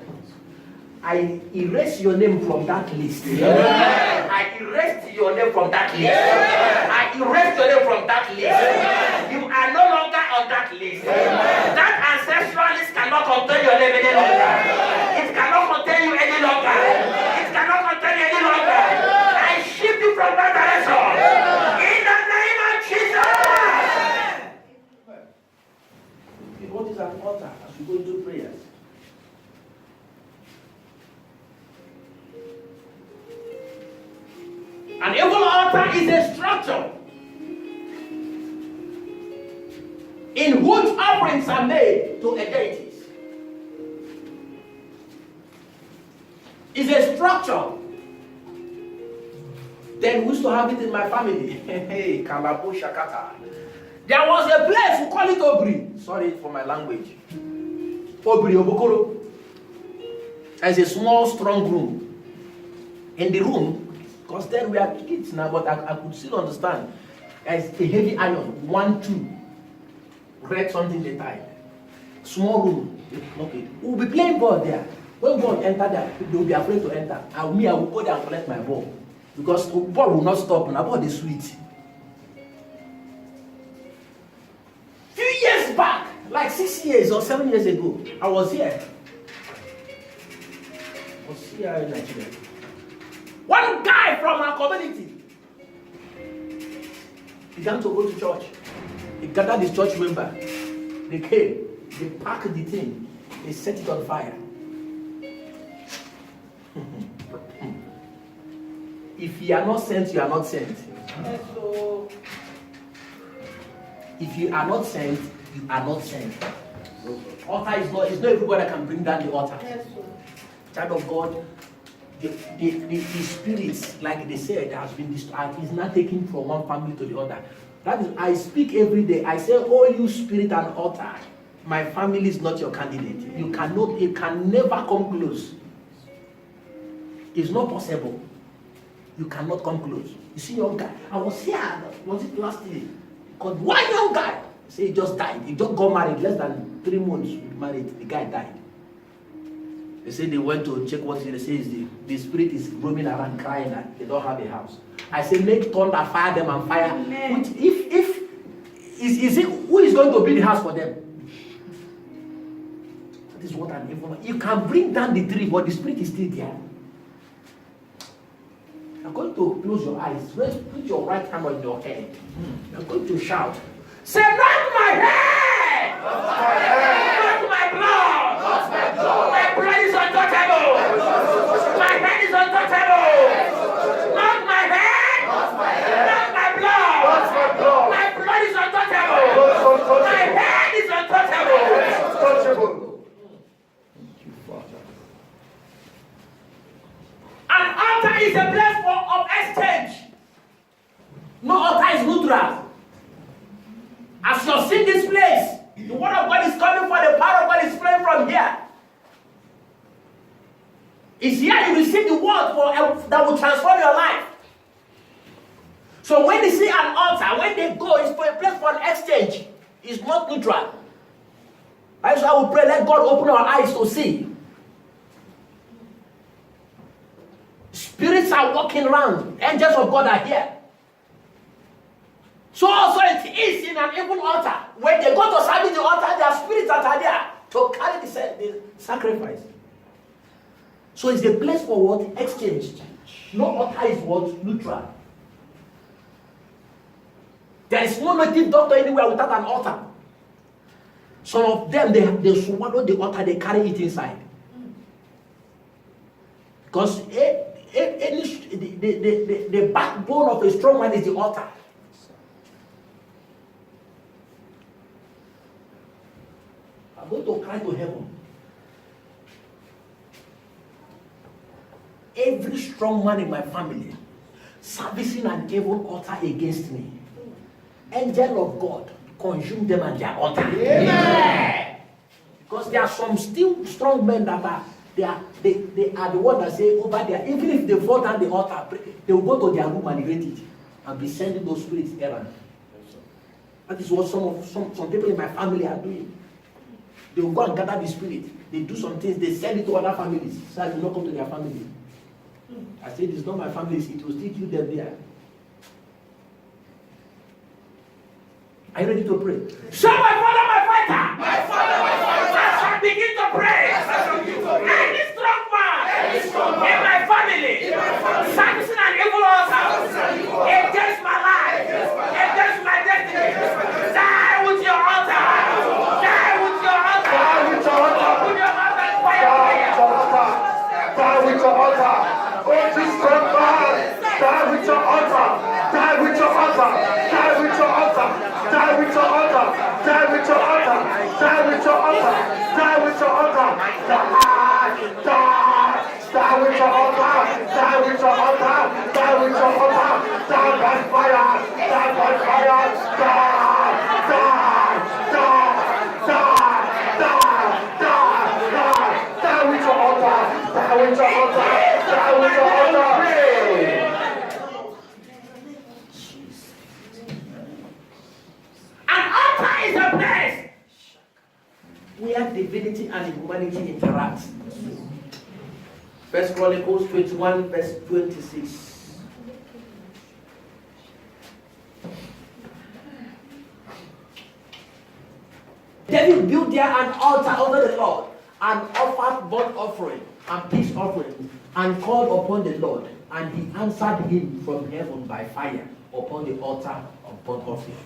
Speaker 1: I erase your name from that list. Yeah. I erased your name from that list. Yeah. I erased your name from that list. Yeah. You are no longer on that list. Yeah. That ancestral list cannot contain your name any longer. It cannot contain you any longer. It cannot contain you any longer. I shift you from that direction. In the name of Jesus. What is an altar as we go into prayers? An evil altar is a structure in which offerings are made to a deity. It's a structure. Then we used to have it in my family. Hey, Kalabo Shakata. There was a place, we call it Obri. Sorry for my language. Obri, Obokoro. There's a small, strong room. In the room, because then we are kids now, but I could still understand. There's a heavy iron, 1, 2. Red something they tied. Small room. Okay. We'll be playing ball there. When ball enter there, they will be afraid to enter. And I will go there and collect my ball. Because ball will not stop. Now ball is sweet. Few years back, like 6 years or 7 years ago, I was here. I was here in Nigeria. One guy from our community began to go to church. He gathered his church member. They came. They packed the thing. They set it on fire. If you are not sent, you are not sent. If you are not sent, you are not sent. Altar is not everybody that can bring down the altar. Child of God, the spirits, like they said, has been destroyed. Is not taken from one family to the other. That is, I speak every day. I say, oh, you spirit and altar, my family is not your candidate. You can never come close. It's not possible. You cannot come close. You see, young guy. I was here. Was it last year? Because one young guy, say he just died. He just got married. Less than 3 months married. The guy died.
Speaker 5: They say they went to check what they say is the spirit is roaming around crying that they don't have a house. I say make thunder fire them and fire. Which, if is it who is going to build the house for them? That is what an evil. You can bring down the tree, but the spirit is still there. You're going to close your eyes. Put your right hand on your head. You're going to shout. Say, not my head! Not my head! Not my blood! Not my blood! My blood is untouchable! My head is untouchable! Not my head! Not my head! Not my blood! Not my blood! My blood is untouchable! My head is untouchable!
Speaker 4: Thank you, Father.
Speaker 5: An altar is a place of exchange. No altar is neutral. As you're seeing this place, the word of God is coming for the power of God is flowing from here. It's here you receive the word that will transform your life. So when they see an altar, when they go, it's for a place for an exchange. It's not neutral. That's why I will pray, let God open our eyes to see. Spirits are walking around. Angels of God are here. So also it is in an evil altar. When they go to service the altar, there are spirits that are there to carry the sacrifice. So it's a place for what? Exchange. No altar is what? Neutral. There is no native doctor anywhere without an altar. Some of them, they swallow the altar, they carry it inside. Because the backbone of a strong man is the altar. I'm going to cry to heaven. Every strong man in my family servicing an evil altar against me, angel of God, consume them at their altar. Amen. Because there are some still strong men that are they are the ones that say over there, even if they fall down the altar, they will go to their room and erase it and be sending those spirits errand. That is what some people in my family are doing. They will go and gather the spirit. They do some things, they send it to other families, so it will not come to their family. I said, it's not my family, it will still kill them there. Are you ready to pray? Show my father, my fighter! My father, my fighter! I shall begin to pray. Any strong man in my family, servicing an evil altar against my life, against my destiny, die with your altar! Die with your altar! Die with your altar! Put your mouth and fire!
Speaker 4: Die with your altar! Oh, this strong man! Die with your altar! Die with your altar! Die with your altar! Die with your altar! Die with your altar! Die with your altar! Die with your altar! Die with your altar! Die with your altar! Die with your altar! Die by fire! Die by fire! Die with your altar! Die with your altar! Die with your altar!
Speaker 5: An altar is a place where divinity and humanity interact. First Chronicles 21, verse 26. David built there an altar over the Lord and offered burnt offering and peace offering and called upon the Lord, and he answered him from heaven by fire upon the altar of burnt offering.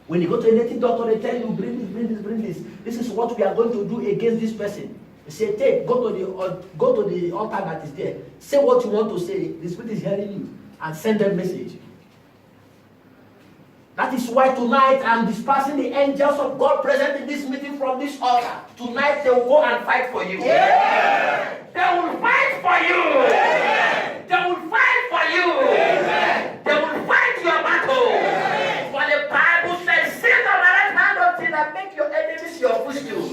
Speaker 5: When you go to a native doctor, they tell you, bring this, bring this, bring this. This is what we are going to do against this person. They say, take, go to the altar that is there. Say what you want to say. The Spirit is hearing you. And send them message. That is why tonight I'm dispersing the angels of God present in this meeting from this altar. Tonight they will go and fight for you. Yeah. They will fight for you. Yeah. They will fight for you. Yeah. They will fight your battle. Yeah. For the Bible says, sit on the right hand until I make your enemies your footstool.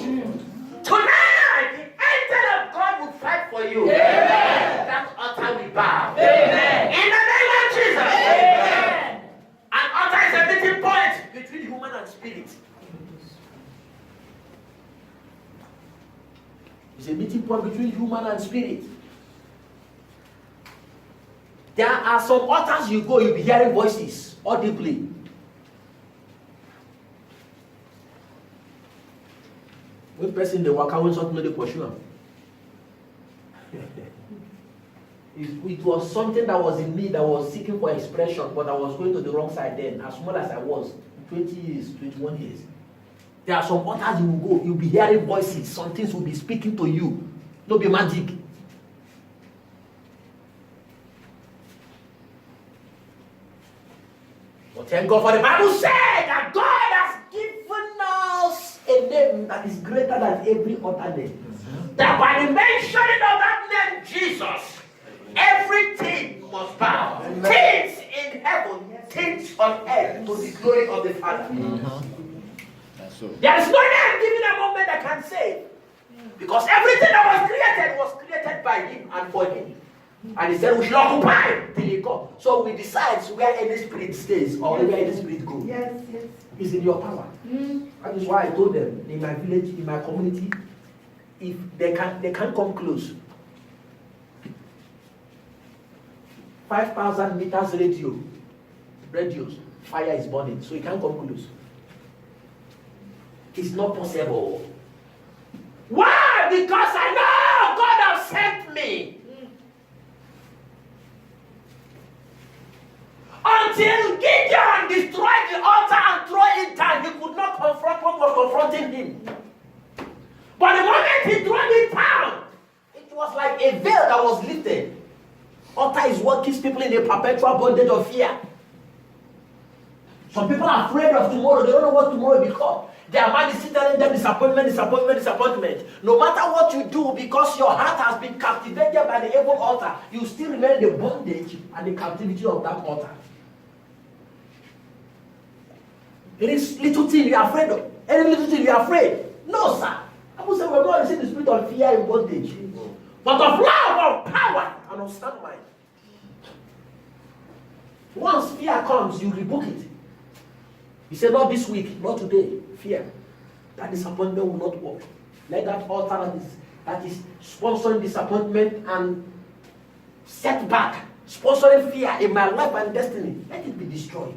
Speaker 5: Tonight, the angel of God will fight for you. Amen. That altar will bow. Amen. In the name of Jesus. Amen. An altar is a meeting point between human and spirit. It's a meeting point between human and spirit. There are some altars you go, you'll be hearing voices audibly. When person they walk out, something they pursue. It was something that was in me that was seeking for expression, but I was going to the wrong side then. As small as I was, 20 years, 21 years. There are some altars you will go, you'll be hearing voices, some things will be speaking to you. No be magic. But thank God for the Bible said that God has given us a name that is greater than every other name. That by the mentioning of that name, Jesus, everything must bow. Things in heaven, things on earth, to the glory of the Father. There is no name given among men that can save. Because everything that was created by him and for him. And he said we should occupy till he comes. So we decide where any spirit stays or where any spirit goes.
Speaker 2: Yes.
Speaker 5: It's in your power. That is why I told them in my village, in my community, if they can't come close. 5,000 meters radius, fire is burning, so you can't come close. It's not possible. Why? Because I know God has sent me. Until Gideon destroyed the altar and threw it down, he could not confront what was confronting him. But the moment he threw it down, it was like a veil that was lifted. Altar is what keeps people in a perpetual bondage of fear. Some people are afraid of tomorrow. They don't know what tomorrow will become. Their mind is telling them disappointment. No matter what you do, because your heart has been captivated by the evil altar, you still remain in the bondage and the captivity of that altar. It is little thing you are afraid of. Any little thing you are afraid. No, sir. I would say we're not receiving the spirit of fear and bondage, but of love, of power, and of sound mind. Once fear comes, you rebuke it. He said, not this week, not today. Fear. That disappointment will not work. Let that altar that is sponsoring disappointment and setback, sponsoring fear in my life and destiny, let it be destroyed.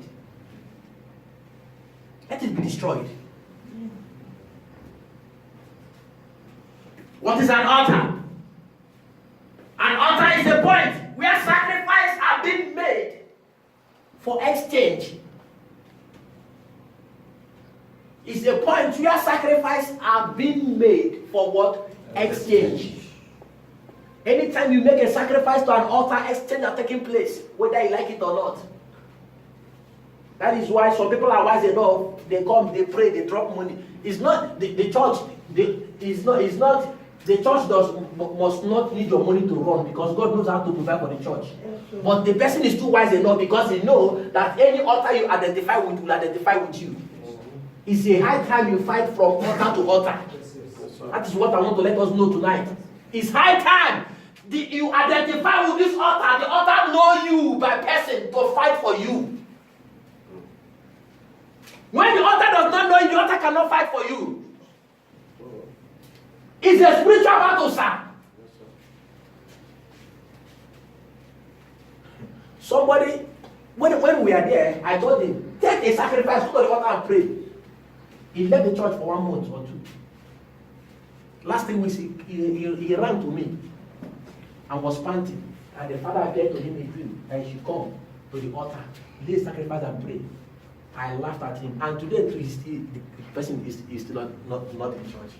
Speaker 5: Let it be destroyed. What is an altar? An altar is a point where sacrifices are being made for exchange. It's a point where sacrifices are being made for what? Exchange. Anytime you make a sacrifice to an altar, exchange are taking place, whether you like it or not. That is why some people are wise enough. They come, they pray, they drop money. It's not the church. The church must not need your money to run, because God knows how to provide for the church. But the person is too wise enough, because he knows that any altar you identify with will identify with you. It's a high time you fight from altar to altar. That is what I want to let us know tonight. It's high time you identify with this altar. The altar know you by person to fight for you. When the altar does not know you, the altar cannot fight for you. It's a spiritual battle, sir. Somebody, when we are there, I told him, take a sacrifice, go to the altar and pray. He left the church for 1 month or 2. Last thing we see, he ran to me and was panting. And the father appeared to him in a dream that he should come to the altar, lay a sacrifice and pray. I laughed at him. And today, the person is still not in church.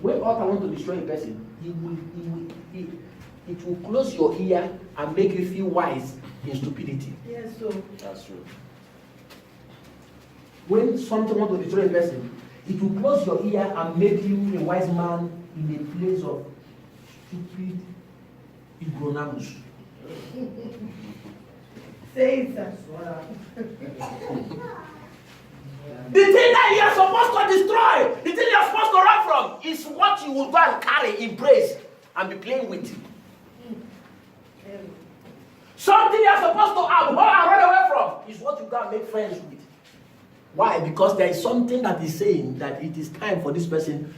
Speaker 5: When altar wants to destroy a person, it will close your ear and make you feel wise in stupidity.
Speaker 2: Yes, so.
Speaker 6: That's true.
Speaker 5: When something wants to destroy a person, it will close your ear and make you a wise man in a place of stupid ignoramus.
Speaker 2: Say it, sir.
Speaker 5: The thing that you are supposed to destroy, the thing you are supposed to run from, is what you will go and carry in praise and be playing with. Something you are supposed to abhor and run away from is what you go and make friends with. Why? Because there is something that is saying that it is time for this person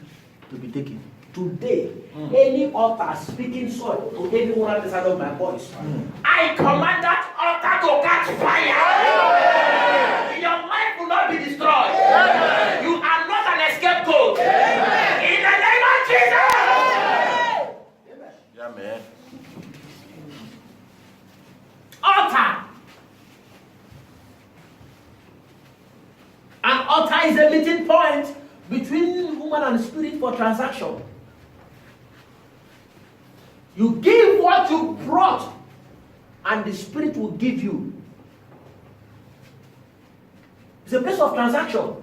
Speaker 5: to be taken. Today, any altar speaking soil to anyone on the side of my voice,
Speaker 1: I command that altar to catch fire. Your life will not be destroyed. You are not an scapegoat. In the name of Jesus.
Speaker 6: Yeah, man.
Speaker 5: altar. An altar is a meeting point between human and spirit for transaction. You give what you brought, and the spirit will give you. It's a place of transaction.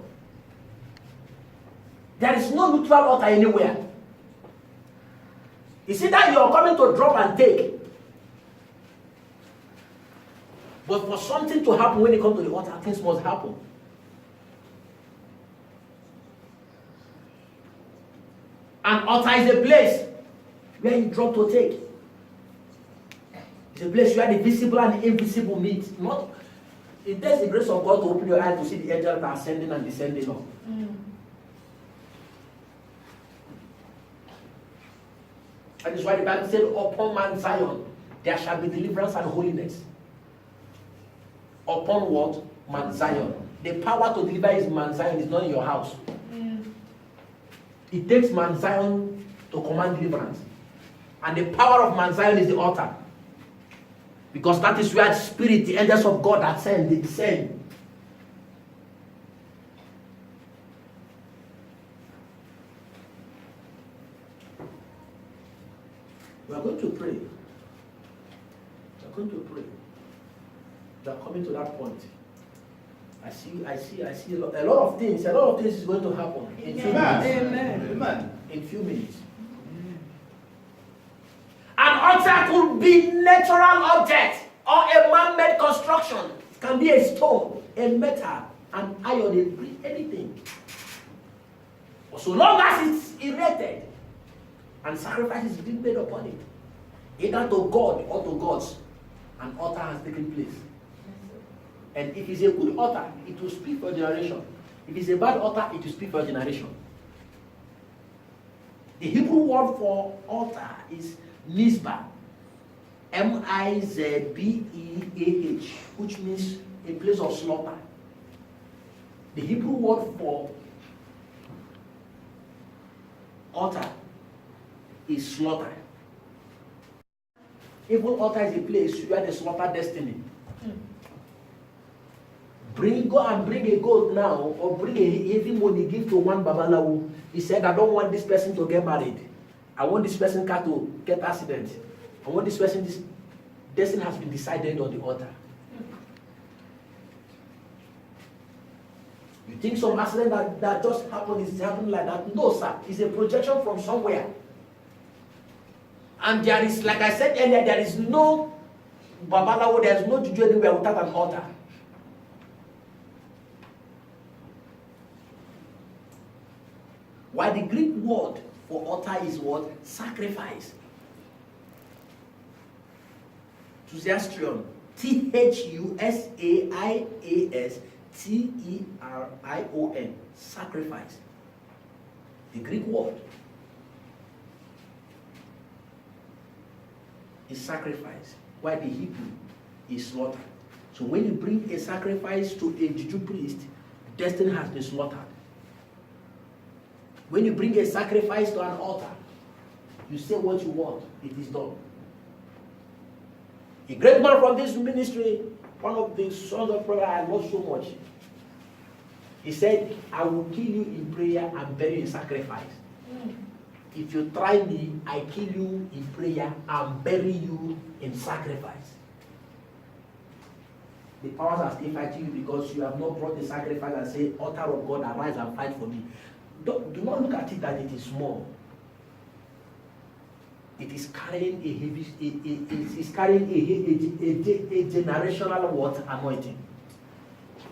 Speaker 5: There is no neutral altar anywhere. You see that you are coming to drop and take. But for something to happen when it comes to the altar, things must happen. An altar is a place where you drop to take. It's a place where the visible and the invisible meet. It takes the grace of God to open your eyes to see the angels that are ascending and descending up. That is why the Bible said, upon Mount Zion, there shall be deliverance and holiness. Upon what? Mount Zion. The power to deliver is Mount Zion, is not in your house. It takes Mount Zion to command deliverance. And the power of Mount Zion is the altar. Because that is where the spirit, the angels of God ascend, they descend. We are going to pray. We are going to pray. We are coming to that point. I see a lot of things. A lot of things is going to happen in few minutes.
Speaker 3: Amen.
Speaker 5: In few minutes. An altar could be natural object or a man-made construction. It can be a stone, a metal, an iron, anything. But so long as it's erected and sacrifice is being made upon it, either to God or to gods, an altar has taken place. And if it's a good altar, it will speak for generation. If it's a bad altar, it will speak for generation. The Hebrew word for altar is Mizbah, M-I-Z-B-E-A-H, which means a place of slaughter. The Hebrew word for altar is slaughter. Even altar is a place where they slaughter destiny. Go and bring a goat now, or bring a heavy money, give to one Babalawo. He said, I don't want this person to get married. I want this person to get accident. I want this person, this destiny has been decided on the altar. You think some accident that just happened is happening like that? No, sir. It's a projection from somewhere. And there is, like I said earlier, there is no Babalawo, there is no juju anywhere without an altar. Why the Greek word for altar is what? Sacrifice. Thusastrion. Thusaisterion. Sacrifice. The Greek word is sacrifice. Why the Hebrew is slaughter. So when you bring a sacrifice to a juju priest, destiny has been slaughtered. When you bring a sacrifice to an altar, you say what you want, it is done. A great man from this ministry, one of the sons of prayer I love so much, he said, I will kill you in prayer and bury you in sacrifice. If you try me, I kill you in prayer and bury you in sacrifice. The powers are still fighting you because you have not brought the sacrifice and say, altar of God, arise and fight for me. Do not look at it that it is small. It is carrying a heavy, it is carrying a generational what? Anointing.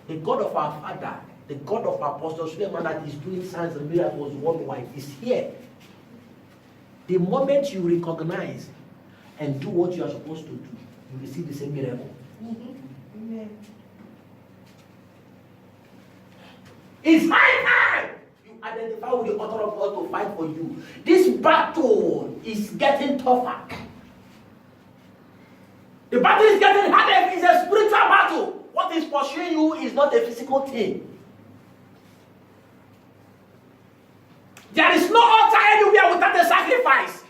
Speaker 5: The God of our father, the God of our Apostle Suleiman that is doing signs and miracles worldwide is here. The moment you recognize and do what you are supposed to do, you receive the same miracle. Amen. It's high time you identify with the author of God to fight for you. This battle is getting tougher. The battle is getting harder. It's a spiritual battle. What is pursuing you is not a physical thing. There is no altar anywhere without a sacrifice.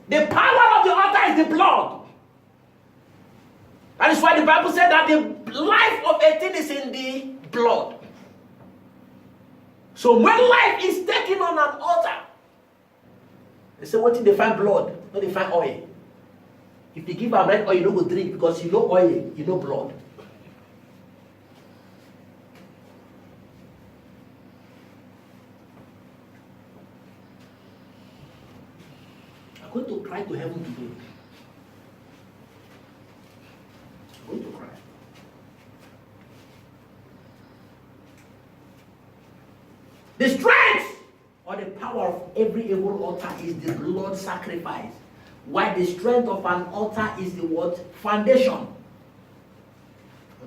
Speaker 5: The power of the altar is the blood. That is why the Bible said that the life of a thing is in the blood. So when life is taken on an altar, they say, what if they find blood? No, they find oil. If they give a red oil, you don't go drink because you know oil, you know blood. I'm going to cry to heaven today. I'm going to cry. The strength or the power of every evil altar is the blood sacrifice. While the strength of an altar is the what? Foundation of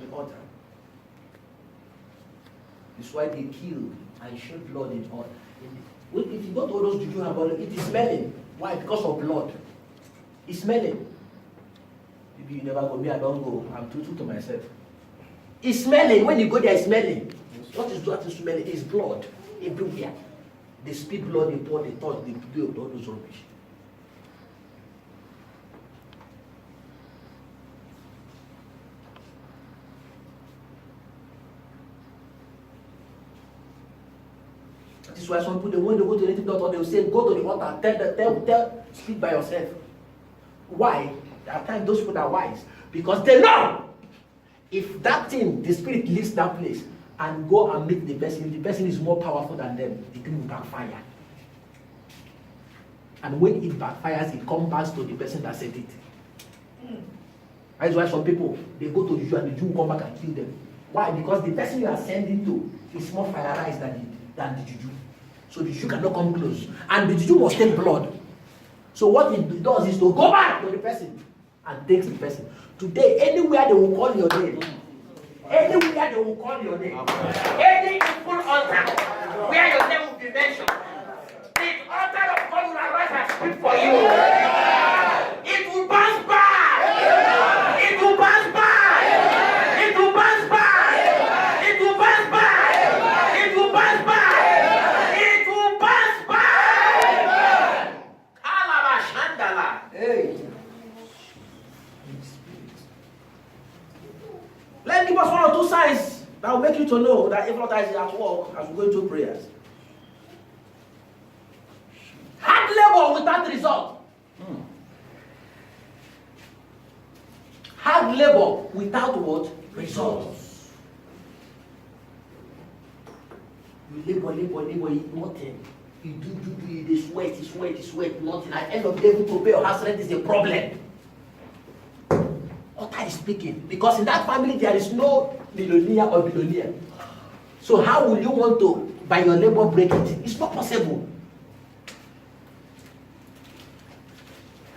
Speaker 5: the altar. That's why they kill and shed blood in all. If you go to all those juju about it is smelling. Why? Because of blood. It's smelling. Maybe you never go, me I don't go. I'm too true to myself. It's smelling. When you go there, it's smelling. What is that smelling? It's blood everywhere. They spit blood, they pour, they touch, they do all those rubbish. That is why some people, when they go to the native doctor, they will say, go to the altar, tell, speak by yourself. Why? At times those people are wise. Because they know if that thing, the spirit leaves that place and go and meet the person, if the person is more powerful than them, the thing will backfire. And when it backfires, it comes back to the person that said it. That is why some people, they go to the Jew and the Jew will come back and kill them. Why? Because the person you are sending to is more fireized than the Juju. So the Juju cannot come close. And the Juju must take blood. So what it does is to go back to the person and takes the person. Today, anywhere they will call your name, anywhere they will call your name, any evil altar where your name will be mentioned, the altar of God will arise and speak for you. It will bounce back. It will bounce back. It will bounce back. It will bounce back. It will bounce back. It will bounce back. Kalabashandala. Hey. Let me give us one or two signs that will make you to know that evil altar is at work as we go into prayers. Hard labor without result. Hard labor without what? Results. You labor, nothing. You do, you sweat, nothing. At the end of the day, to pay your house rent is a problem. Altar is speaking. Because in that family, there is no millionaire or billionaire. So how will you want to, by your labor, break it? It's not possible.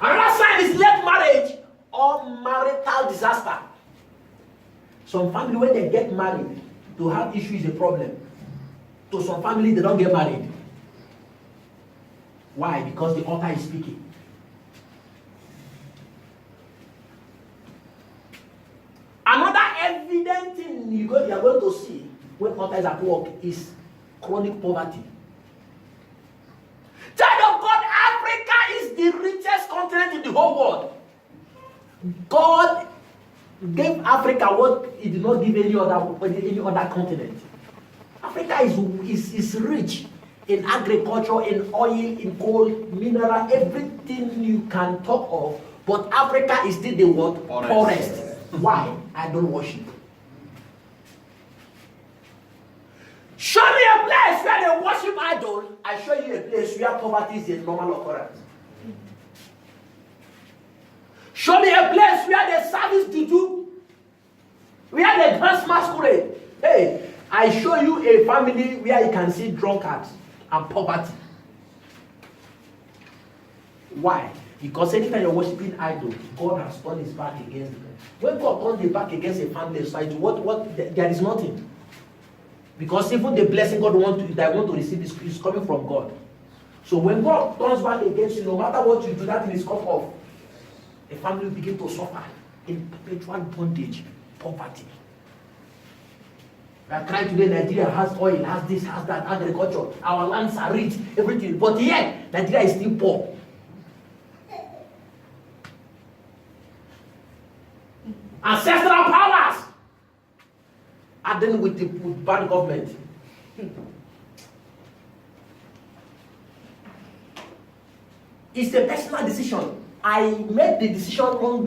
Speaker 5: Another sign is late marriage or marital disaster. Some family, when they get married, to have issue is a problem. To some family, they don't get married. Why? Because the altar is speaking. Another evident thing you are going to see when altar is at work is chronic poverty. Child of God, Africa is the richest continent in the whole world. God gave Africa what He did not give any other continent. Africa is rich in agriculture, in oil, in coal, mineral, everything you can talk of. But Africa is still the what? Poorest. Why? Idol worship. Show me a place where they worship idol. I show you a place where poverty is a normal occurrence. Show me a place where they service juju, where they dance masquerade. Hey, I show you a family where you can see drunkards and poverty. Why? Because anytime you're worshiping idol, God has turned his back against them. When God turns his back against a family society, there is nothing. Because even the blessing that I want to receive is coming from God. So when God turns back against you, no matter what you do, that thing is cut off. The family will begin to suffer in perpetual bondage, poverty. We are crying today, Nigeria has oil, has this, has that, agriculture. Our lands are rich, everything. But yet, Nigeria is still poor. Ancestral powers are dealing with bad government. It's a personal decision. I made the decision long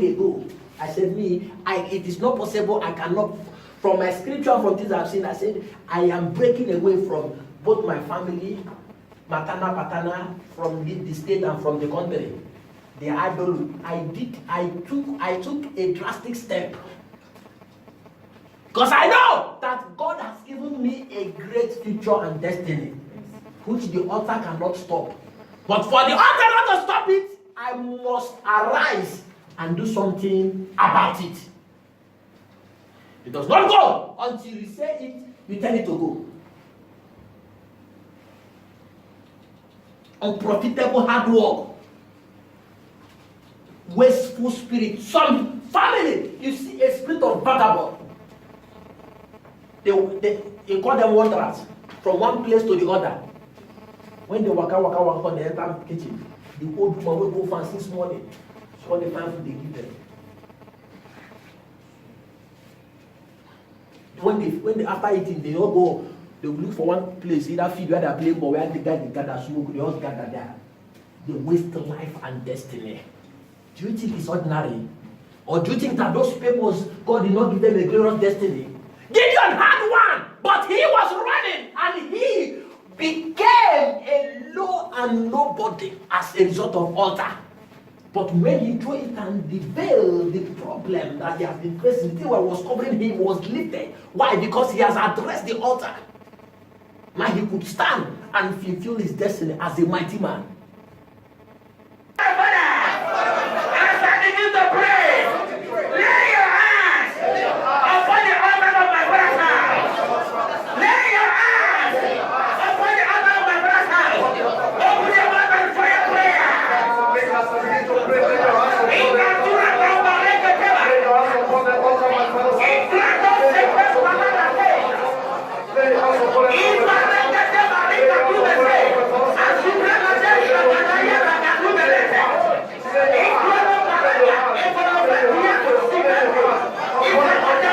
Speaker 5: ago. I said, it is not possible. I cannot, from my scripture, from things I've seen, I said, I am breaking away from both my family, maternal, paternal, from the state and from the country. The idol, I took a drastic step. Because I know that God has given me a great future and destiny, which the altar cannot stop. But for the altar not to stop it, I must arise and do something about it. It does not go until you say it, you tell it to go. Unprofitable hard work. Wasteful spirit. Some family, you see a spirit of vagabond. They call them wanderers from one place to the other. When they waka, they enter the kitchen. The old woman will go for 6 morning. So all the time food they give them. When they after eating, they all go. They will look for one place, either field where they play ball, where the guy they gather smoke. They all gather there. They waste life and destiny. Do you think it's ordinary? Or do you think that those people, God did not give them a glorious destiny? Gideon had one, but he was running and he became a low and nobody as a result of altar. But when he threw it and the veil, the problem that he has been facing, the thing that was covering him was lifted. Why? Because he has addressed the altar. Now he could stand and fulfill his destiny as a mighty man.
Speaker 1: As I begin to pray, lay your hands upon the altar of my brother's house. Lay your hands upon the altar of my brother's house. Open your mouth and fire prayer. In the Tura Brahma, let the tell us. In front of the first one of the day. In front of the table, in the Tura say. As you bring a day, you are going to hear that the Tura letter. In front of the Maria, in front of the Tura to see them. In front of the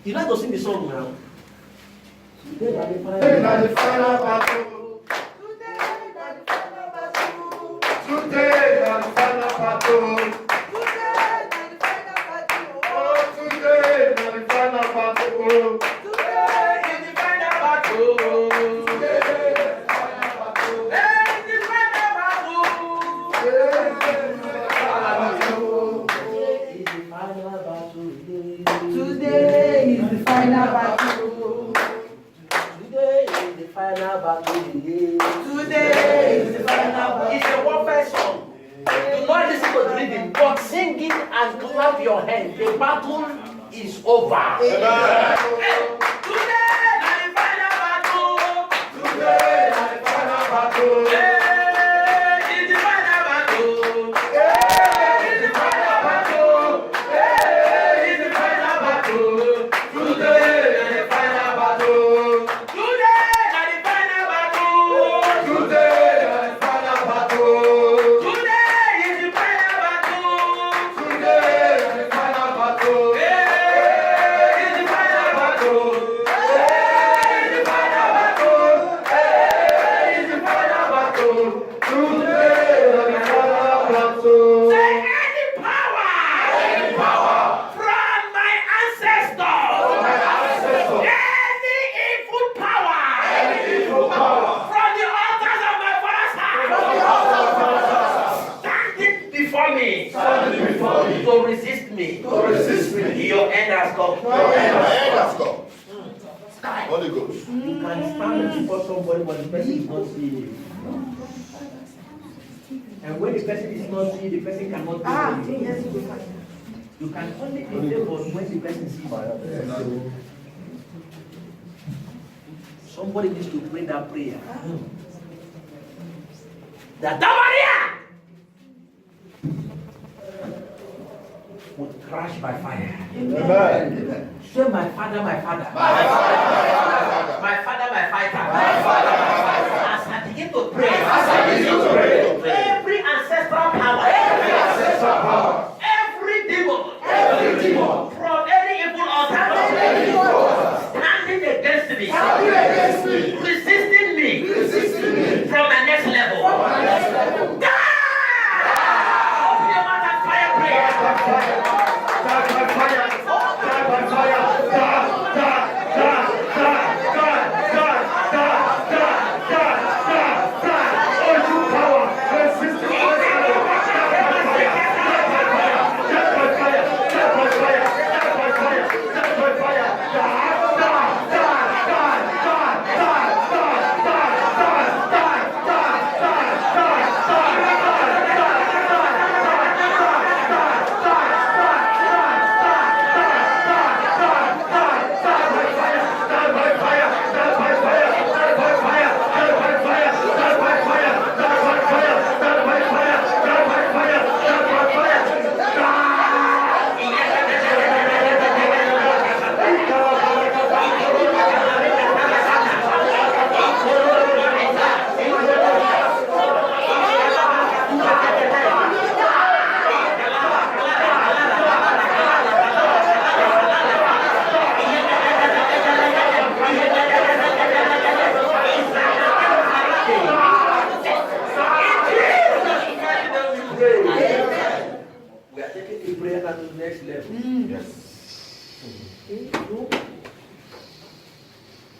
Speaker 1: You like to sing the song now? Today is the final battle.
Speaker 2: Today is the final battle.
Speaker 4: Today is the final battle.
Speaker 2: Today is the final battle.
Speaker 4: Oh, today is the final battle.
Speaker 2: Today is the final battle.
Speaker 4: Today is the final battle.
Speaker 2: Today is the final battle.
Speaker 5: Today is the final battle.
Speaker 2: Today is the final battle.
Speaker 5: Today is the final battle.
Speaker 2: Today is the final battle.
Speaker 5: It's a warfare song. Do not listen to the rhythm, but sing it and clap your hands. The battle is over.
Speaker 4: Amen.
Speaker 1: Today is the final battle.
Speaker 4: Today is the final battle.
Speaker 1: Today is the final battle.
Speaker 4: Today is the final battle. Today is the final battle. Today is the final battle.
Speaker 1: Today is the final battle.
Speaker 4: Today is the final battle.
Speaker 1: Today is the final battle.
Speaker 4: Today is the
Speaker 1: me.
Speaker 3: Standing before me.
Speaker 1: To resist me.
Speaker 3: To resist me.
Speaker 1: Your end has come.
Speaker 3: Your end has come. Holy Ghost.
Speaker 5: You can stand before somebody, but the person is not seeing you. And when the person is not seeing, the person cannot do anything. You can only be favored when the person sees you. Somebody needs to pray that prayer.
Speaker 1: That Maria
Speaker 5: Would crash by fire.
Speaker 3: Amen.
Speaker 5: Say, my father, my father.
Speaker 1: my father, my fighter. As I begin to pray, every ancestral power, every demon, from any evil altar, standing against me, resisting me from my next level. Open your mouth and fire prayer.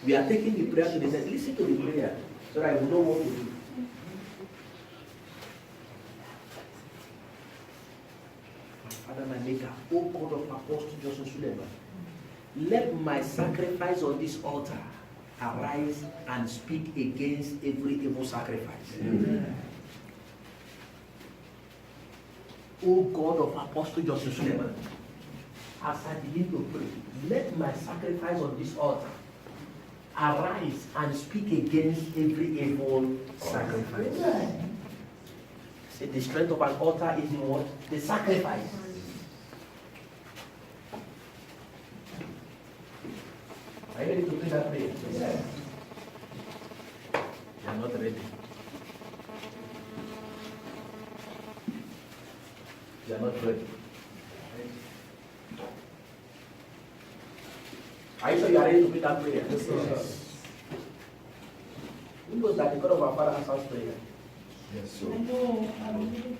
Speaker 5: We are taking the prayer to the next. Listen to the prayer so that I will know what to do. My Father, my Maker, O God of Apostle Joseph Suleiman, let my sacrifice on this altar arise and speak against every evil sacrifice. Amen. O God of Apostle Joseph Suleiman, as I begin to pray, let my sacrifice on this altar arise and speak against every evil sacrifice. See, the strength of an altar is in what? The sacrifice. Are you ready to pray that prayer? Yes. You are not ready. You are not ready. Are you sure you are ready to pray that prayer? Yes. Who knows that the God of our Father answers prayer?
Speaker 3: Yes, sir.
Speaker 2: I know. I'm ready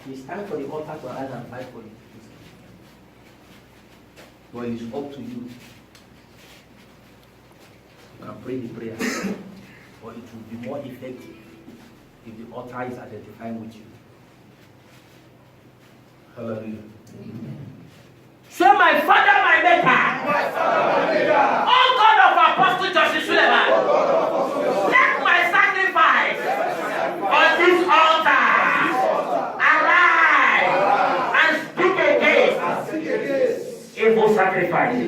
Speaker 2: for
Speaker 5: It's time for the altar to arise and fight for you. But it is up to you. You can pray the prayer, but it will be more effective if the altar is identifying with you. Hallelujah.
Speaker 1: Say, my Father, my Maker. Oh God of Apostle Joseph Suleiman, let my sacrifice on this altar arise and speak against evil sacrifice.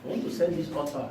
Speaker 5: I want to send this altar